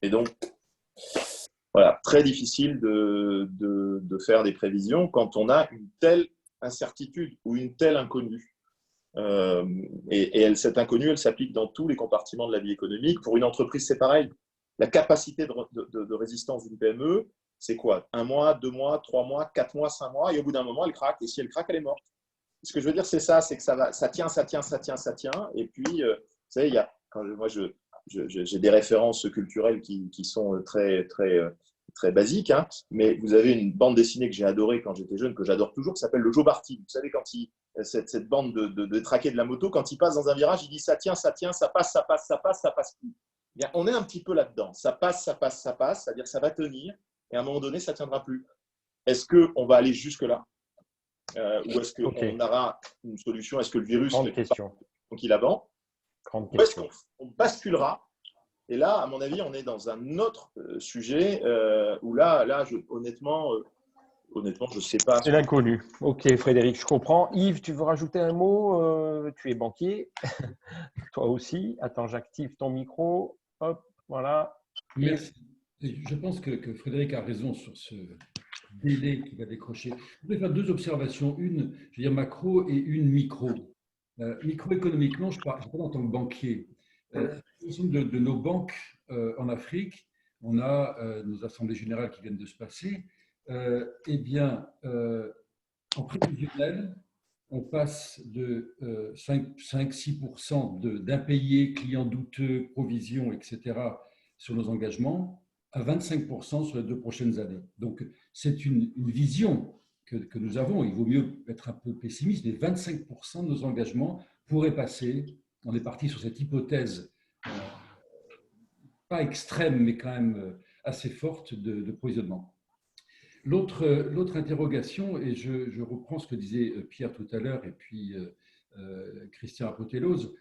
Et donc, voilà, très difficile de faire des prévisions quand on a une telle incertitude ou une telle inconnue. Cette inconnue, elle s'applique dans tous les compartiments de la vie économique. Pour une entreprise, c'est pareil. La capacité de résistance d'une PME, c'est quoi? 1 mois, 2 mois, 3 mois, 4 mois, 5 mois, et au bout d'un moment, elle craque. Et si elle craque, elle est morte. Ce que je veux dire, c'est ça, c'est que ça tient. Et puis, vous savez, j'ai des références culturelles qui sont très basiques, hein, mais vous avez une bande dessinée que j'ai adorée quand j'étais jeune, que j'adore toujours, qui s'appelle le Joe Barty. Vous savez, cette bande de traqués de la moto, quand il passe dans un virage, il dit ça tient, ça passe plus. Bien, on est un petit peu là-dedans. Ça passe, c'est-à-dire ça va tenir, et à un moment donné, ça ne tiendra plus. Est-ce qu'on va aller jusque-là ou est-ce qu'on aura une solution? Est-ce que le virus donc il avance? Ou est-ce qu'on basculera? Et là, à mon avis, on est dans un autre sujet où là honnêtement, je ne sais pas. C'est l'inconnu. Ok, Frédéric, je comprends. Yves, tu veux rajouter un mot? Tu es banquier. Toi aussi. Attends, j'active ton micro. Hop, voilà. Merci. Je pense que Frédéric a raison sur ce délai qui va décrocher. Je voudrais faire 2 observations. Une, je veux dire macro, et une micro. Microéconomiquement, je parle en tant que banquier. De nos banques en Afrique, on a nos assemblées générales qui viennent de se passer. Eh bien, en prévisionnel, on passe de 5-6% d'impayés, clients douteux, provisions, etc. sur nos engagements à 25% sur les 2 prochaines années. Donc, c'est une vision que nous avons. Il vaut mieux être un peu pessimiste, mais 25% de nos engagements pourraient passer. On est parti sur cette hypothèse, pas extrême, mais quand même assez forte de provisionnement. L'autre interrogation, et je reprends ce que disait Pierre tout à l'heure et puis Christian Apotelos,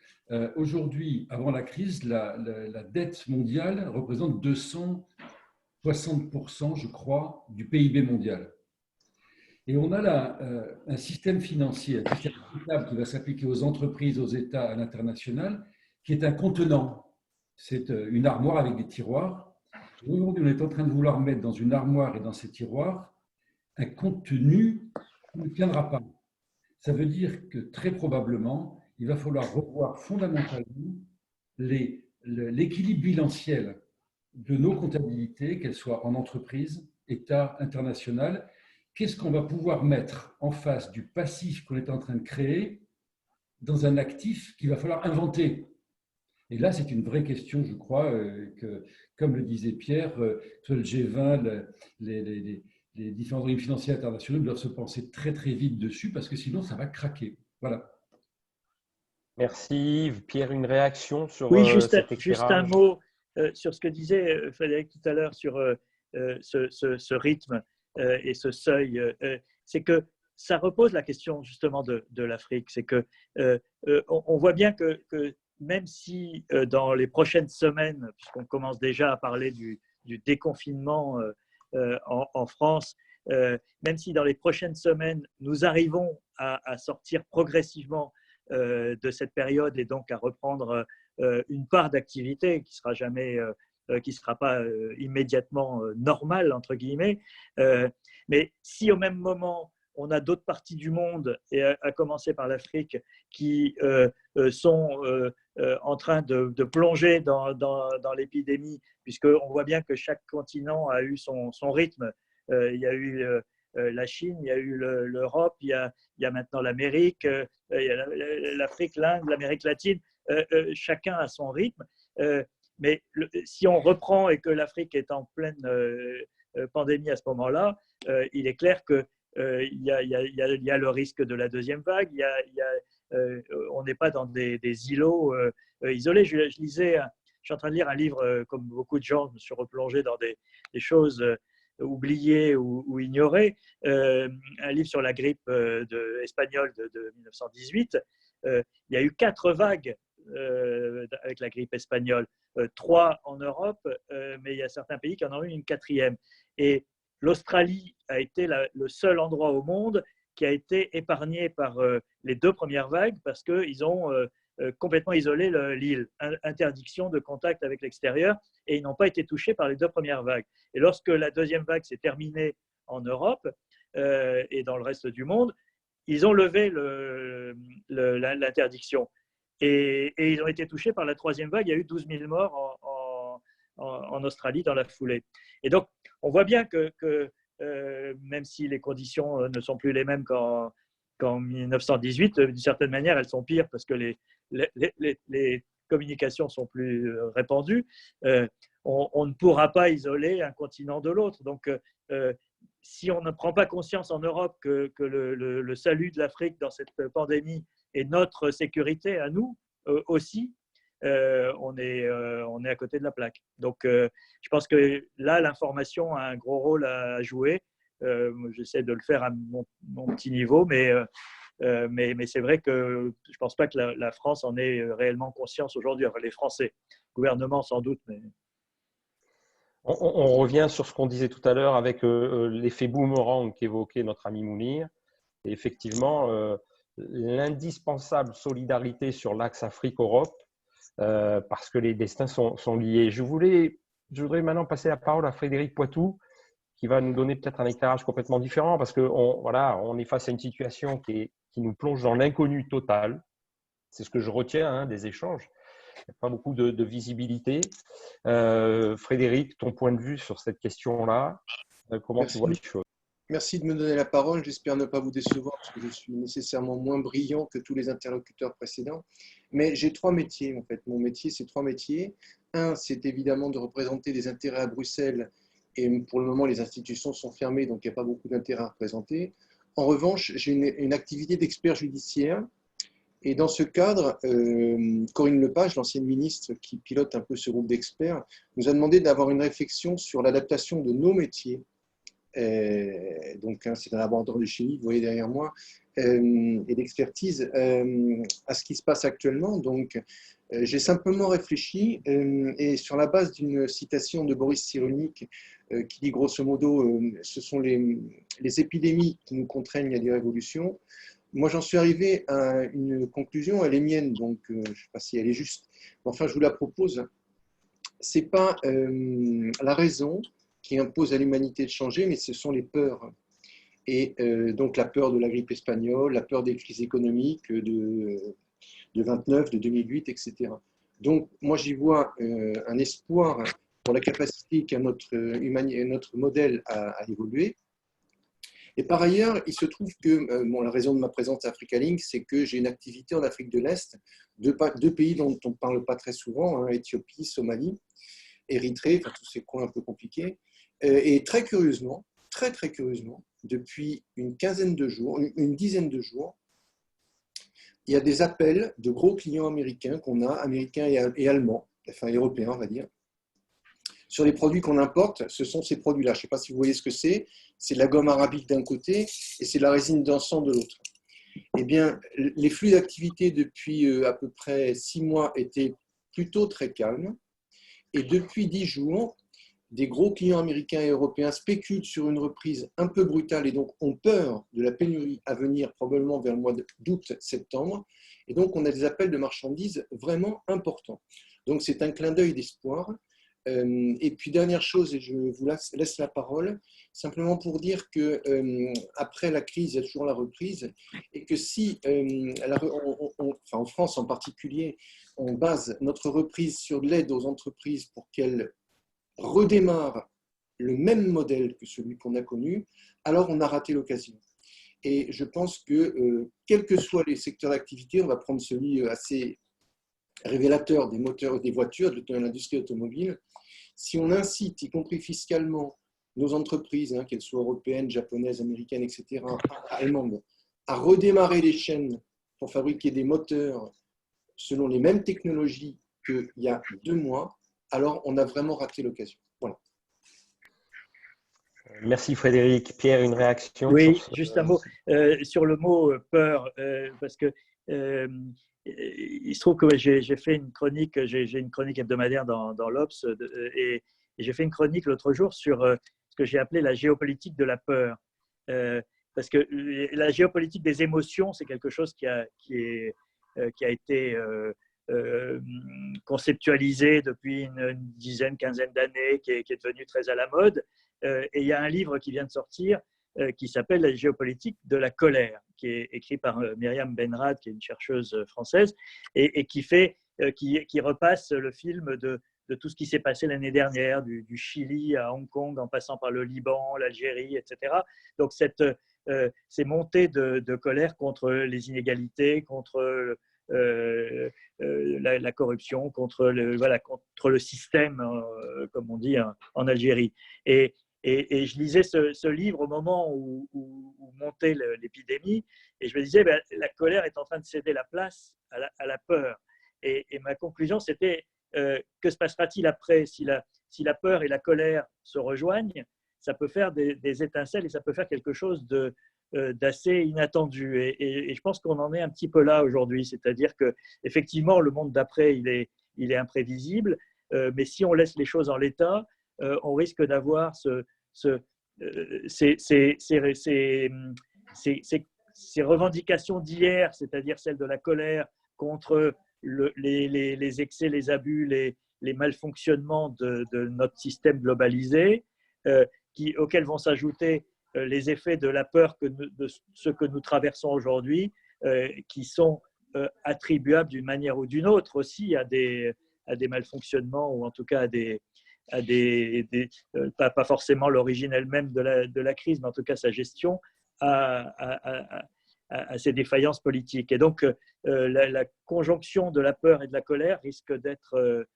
aujourd'hui, avant la crise, la dette mondiale représente 260%, je crois, du PIB mondial. Et on a là un système financier, un système comptable qui va s'appliquer aux entreprises, aux États, à l'international, qui est un contenant. C'est une armoire avec des tiroirs. Aujourd'hui, on est en train de vouloir mettre dans une armoire et dans ces tiroirs un contenu qui ne tiendra pas. Ça veut dire que très probablement, il va falloir revoir fondamentalement l'équilibre bilanciel de nos comptabilités, qu'elles soient en entreprise, État, international. Qu'est-ce qu'on va pouvoir mettre en face du passif qu'on est en train de créer dans un actif qu'il va falloir inventer? Et là, c'est une vraie question, je crois, que, comme le disait Pierre, soit le G20, les différents organismes financiers internationaux doivent se penser très très vite dessus parce que sinon, ça va craquer. Voilà. Merci. Pierre, une réaction sur Oui, cet juste un éclairage? mot sur ce que disait Frédéric tout à l'heure sur ce rythme et ce seuil. C'est que ça repose la question justement de l'Afrique. C'est que on voit bien que même si dans les prochaines semaines, puisqu'on commence déjà à parler du déconfinement en France, même si dans les prochaines semaines, nous arrivons à sortir progressivement de cette période et donc à reprendre une part d'activité qui sera jamais, qui sera pas immédiatement normale entre guillemets. Mais si au même moment on a d'autres parties du monde, et à commencer par l'Afrique, qui sont en train de plonger dans l'épidémie, puisqu'on voit bien que chaque continent a eu son rythme. Il y a eu la Chine, il y a eu l'Europe, il y a maintenant l'Amérique, il y a l'Afrique, l'Inde, l'Amérique latine. Chacun a son rythme. Mais si on reprend et que l'Afrique est en pleine pandémie à ce moment-là, il est clair que il y a le risque de la deuxième vague. On n'est pas dans des îlots isolés. Je lisais, je suis en train de lire un livre, comme beaucoup de gens, je me suis replongé dans des choses oubliées ou ignorées, un livre sur la grippe espagnole de 1918. Il y a eu 4 vagues avec la grippe espagnole, 3 en Europe, mais il y a certains pays qui en ont eu une 4e. Et l'Australie a été le seul endroit au monde qui a été épargné par les 2 premières vagues parce qu'ils ont complètement isolé l'île, interdiction de contact avec l'extérieur, et ils n'ont pas été touchés par les 2 premières vagues. Et lorsque la deuxième vague s'est terminée en Europe et dans le reste du monde, ils ont levé l'interdiction. Et ils ont été touchés par la 3e vague. Il y a eu 12 000 morts en Australie dans la foulée. Et donc, on voit bien que même si les conditions ne sont plus les mêmes qu'en 1918, d'une certaine manière, elles sont pires parce que les communications sont plus répandues. On ne pourra pas isoler un continent de l'autre. Donc, si on ne prend pas conscience en Europe que le salut de l'Afrique dans cette pandémie est notre sécurité à nous aussi, on est à côté de la plaque. Donc, je pense que là, l'information a un gros rôle à jouer. J'essaie de le faire à mon petit niveau, mais c'est vrai que je ne pense pas que la France en ait réellement conscience aujourd'hui. Enfin, les Français, le gouvernement sans doute. Mais... On revient sur ce qu'on disait tout à l'heure avec l'effet boomerang qu'évoquait notre ami Mounir. Et effectivement, l'indispensable solidarité sur l'axe Afrique-Europe, parce que les destins sont liés. Je voudrais maintenant passer la parole à Frédéric Poitou, qui va nous donner peut-être un éclairage complètement différent, parce qu'on est face à une situation qui nous plonge dans l'inconnu total. C'est ce que je retiens des échanges. Il n'y a pas beaucoup de visibilité. Frédéric, ton point de vue sur cette question-là, comment tu vois les choses? Merci de me donner la parole. J'espère ne pas vous décevoir parce que je suis nécessairement moins brillant que tous les interlocuteurs précédents. Mais j'ai 3 métiers en fait. Mon métier, c'est 3 métiers. Un, c'est évidemment de représenter des intérêts à Bruxelles. Et pour le moment, les institutions sont fermées, donc il n'y a pas beaucoup d'intérêt à représenter. En revanche, j'ai une activité d'expert judiciaire. Et dans ce cadre, Corinne Lepage, l'ancienne ministre qui pilote un peu ce groupe d'experts, nous a demandé d'avoir une réflexion sur l'adaptation de nos métiers. Donc, c'est un laboratoire de chimie, vous voyez derrière moi, et d'expertise à ce qui se passe actuellement. Donc, j'ai simplement réfléchi et sur la base d'une citation de Boris Cyrulnik qui dit grosso modo ce sont les épidémies qui nous contraignent à des révolutions. Moi, j'en suis arrivé à une conclusion, elle est mienne, donc je ne sais pas si elle est juste. Enfin, je vous la propose. Ce n'est pas la raison qui impose à l'humanité de changer, mais ce sont les peurs. Et donc la peur de la grippe espagnole, la peur des crises économiques de 29, de 2008, etc. Donc moi j'y vois un espoir pour la capacité qu'a notre modèle à évoluer. Et par ailleurs, il se trouve que bon, la raison de ma présence à AfricaLink, c'est que j'ai une activité en Afrique de l'Est, deux pays dont on ne parle pas très souvent, hein, Éthiopie, Somalie, Érythrée, enfin, tous ces coins un peu compliqués. Et très curieusement, très curieusement, depuis une dizaine de jours, il y a des appels de gros clients américains qu'on a, américains et allemands, enfin européens, on va dire, sur les produits qu'on importe. Ce sont ces produits-là. Je ne sais pas si vous voyez ce que c'est. C'est de la gomme arabique d'un côté et c'est de la résine d'encens de l'autre. Eh bien, les flux d'activité depuis à peu près 6 mois étaient plutôt très calmes. Et depuis 10 jours, des gros clients américains et européens spéculent sur une reprise un peu brutale et donc ont peur de la pénurie à venir probablement vers le mois d'août-septembre. Et donc, on a des appels de marchandises vraiment importants. Donc, c'est un clin d'œil d'espoir. Et puis, dernière chose, et je vous laisse la parole, simplement pour dire que après la crise, il y a toujours la reprise, et que si, en France en particulier, on base notre reprise sur l'aide aux entreprises pour qu'elles redémarrent le même modèle que celui qu'on a connu, alors on a raté l'occasion. Et je pense que, quels que soient les secteurs d'activité, on va prendre celui assez révélateur des moteurs des voitures, de l'industrie automobile. Si on incite, y compris fiscalement, nos entreprises, hein, qu'elles soient européennes, japonaises, américaines, etc., allemandes, à redémarrer les chaînes pour fabriquer des moteurs selon les mêmes technologies qu'il y a 2 mois, alors on a vraiment raté l'occasion. Voilà. Merci Frédéric. Pierre, une réaction? Oui, juste un mot sur le mot peur, parce que il se trouve que j'ai fait une chronique, j'ai une chronique hebdomadaire dans l'Obs, et j'ai fait une chronique l'autre jour sur ce que j'ai appelé la géopolitique de la peur. Parce que la géopolitique des émotions, c'est quelque chose qui a été conceptualisé depuis une dizaine, quinzaine d'années, qui est devenu très à la mode. Et il y a un livre qui vient de sortir qui s'appelle La géopolitique de la colère, qui est écrit par Myriam Benrad, qui est une chercheuse française, et qui repasse le film de tout ce qui s'est passé l'année dernière, du Chili à Hong Kong, en passant par le Liban, l'Algérie, etc. Donc, ces montées de colère contre les inégalités, contre la corruption, contre le système, comme on dit en Algérie. Et je lisais ce livre au moment où montait l'épidémie, et je me disais, la colère est en train de céder la place à la peur. Et ma conclusion, c'était, que se passera-t-il après si la peur et la colère se rejoignent? Ça peut faire des étincelles et ça peut faire quelque chose d'assez inattendu. Et je pense qu'on en est un petit peu là aujourd'hui, c'est-à-dire qu'effectivement, le monde d'après, il est imprévisible, mais si on laisse les choses en l'état, on risque d'avoir ces revendications d'hier, c'est-à-dire celles de la colère contre les excès, les abus, les malfonctionnements de notre système globalisé, auxquels vont s'ajouter les effets de la peur de ce que nous traversons aujourd'hui, qui sont attribuables d'une manière ou d'une autre aussi à des malfonctionnements, ou en tout cas pas forcément l'origine elle-même de la crise, mais en tout cas sa gestion, à ces défaillances politiques. Et donc, la conjonction de la peur et de la colère risque d'être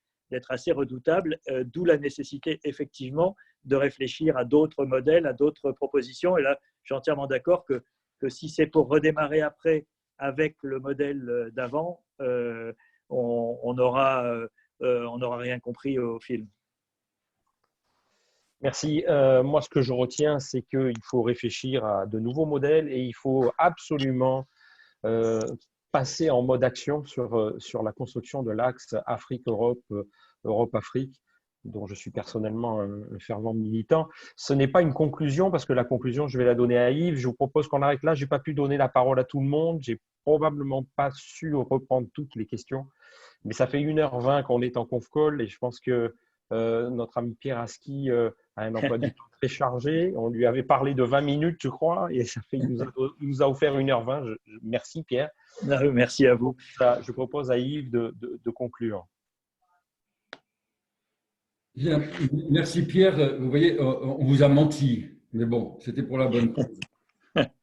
assez redoutable, d'où la nécessité effectivement de réfléchir à d'autres modèles, à d'autres propositions. Et là, je suis entièrement d'accord que si c'est pour redémarrer après avec le modèle d'avant, on n'aura rien compris au film. Merci. Moi, ce que je retiens, c'est qu'il faut réfléchir à de nouveaux modèles et il faut absolument passer en mode action sur la construction de l'axe Afrique-Europe, Europe-Afrique, dont je suis personnellement un fervent militant. Ce n'est pas une conclusion, parce que la conclusion, je vais la donner à Yves. Je vous propose qu'on arrête là. Je n'ai pas pu donner la parole à tout le monde. Je n'ai probablement pas su reprendre toutes les questions. Mais ça fait 1h20 qu'on est en conf call et je pense que notre ami Pierre Aski a un emploi du temps très chargé. On lui avait parlé de 20 minutes, je crois, et il nous a offert 1h20. Merci Pierre. Merci à vous. Je propose à Yves de conclure. Bien, merci Pierre. Vous voyez, on vous a menti, mais bon, c'était pour la bonne cause.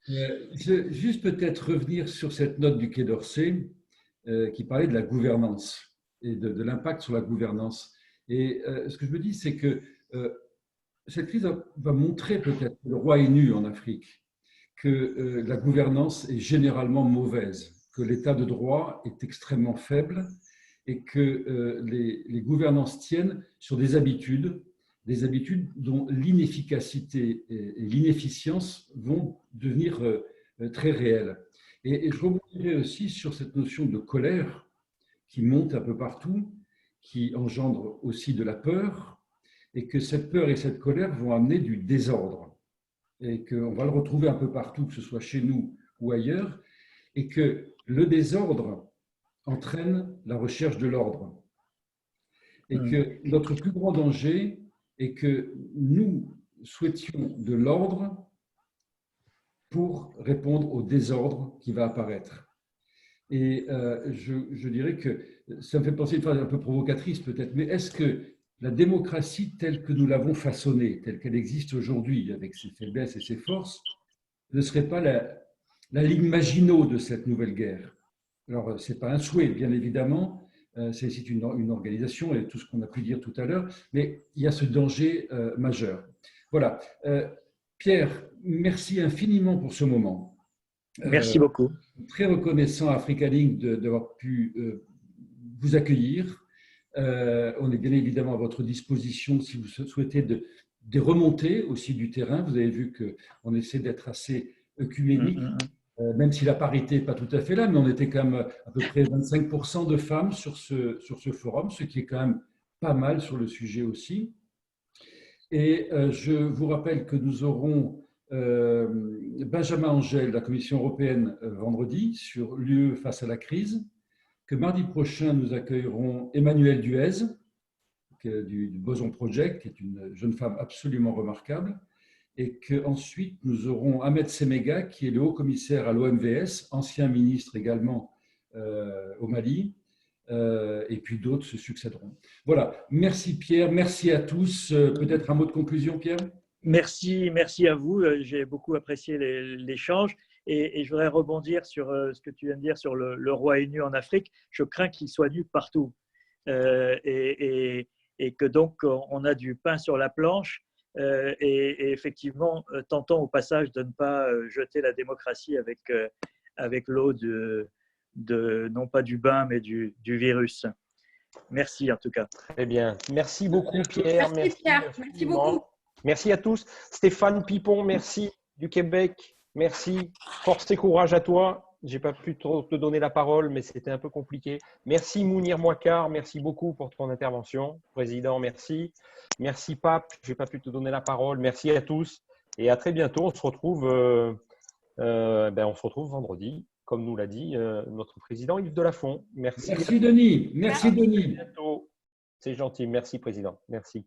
Juste peut-être revenir sur cette note du Quai d'Orsay qui parlait de la gouvernance et de l'impact sur la gouvernance. Et ce que je me dis, c'est que cette crise va montrer peut-être que le roi est nu en Afrique, que la gouvernance est généralement mauvaise, que l'état de droit est extrêmement faible et que les gouvernances tiennent sur des habitudes dont l'inefficacité et l'inefficience vont devenir très réelles. Et je rebondirai aussi sur cette notion de colère qui monte un peu partout, qui engendre aussi de la peur, et que cette peur et cette colère vont amener du désordre, et qu'on va le retrouver un peu partout, que ce soit chez nous ou ailleurs, et que le désordre entraîne la recherche de l'ordre. Et que notre plus grand danger est que nous souhaitions de l'ordre pour répondre au désordre qui va apparaître. Et je dirais que ça me fait penser une phrase un peu provocatrice peut-être, mais est-ce que la démocratie telle que nous l'avons façonnée, telle qu'elle existe aujourd'hui, avec ses faiblesses et ses forces, ne serait pas la ligne Maginot de cette nouvelle guerre? Alors, ce n'est pas un souhait, bien évidemment, c'est une organisation et tout ce qu'on a pu dire tout à l'heure, mais il y a ce danger majeur. Voilà. Pierre, merci infiniment pour ce moment. Merci beaucoup. Très reconnaissant à Africa Link d'avoir pu vous accueillir. On est bien évidemment à votre disposition si vous souhaitez des remontées aussi du terrain. Vous avez vu qu'on essaie d'être assez œcuménique, même si la parité n'est pas tout à fait là, mais on était quand même à peu près 25% de femmes sur ce forum, ce qui est quand même pas mal sur le sujet aussi. Et je vous rappelle que nous aurons Benjamin Angel de la Commission européenne vendredi sur l'UE face à la crise, que mardi prochain nous accueillerons Emmanuelle Duez du Boson Project, qui est une jeune femme absolument remarquable, et qu'ensuite nous aurons Ahmed Semega, qui est le haut-commissaire à l'OMVS, ancien ministre également au Mali, et puis d'autres se succéderont. Voilà, merci Pierre, merci à tous. Peut-être un mot de conclusion, Pierre? Merci à vous. J'ai beaucoup apprécié l'échange et je voudrais rebondir sur ce que tu viens de dire sur le roi est nu en Afrique. Je crains qu'il soit nu partout et que donc on a du pain sur la planche et effectivement tentons au passage de ne pas jeter la démocratie avec l'eau non pas du bain mais du virus. Merci en tout cas. Très bien. Merci beaucoup Pierre. Merci Pierre. Merci beaucoup. Merci à tous. Stéphane Pipon, merci du Québec. Merci. Force et courage à toi. Je n'ai pas pu trop te donner la parole, mais c'était un peu compliqué. Merci Mounir Mouakar. Merci beaucoup pour ton intervention. Président, merci. Merci Pape. Je n'ai pas pu te donner la parole. Merci à tous. Et à très bientôt. On se retrouve vendredi, comme nous l'a dit notre président Yves Delafont. Merci. Merci Denis. Merci Denis. À bientôt. C'est gentil. Merci Président. Merci.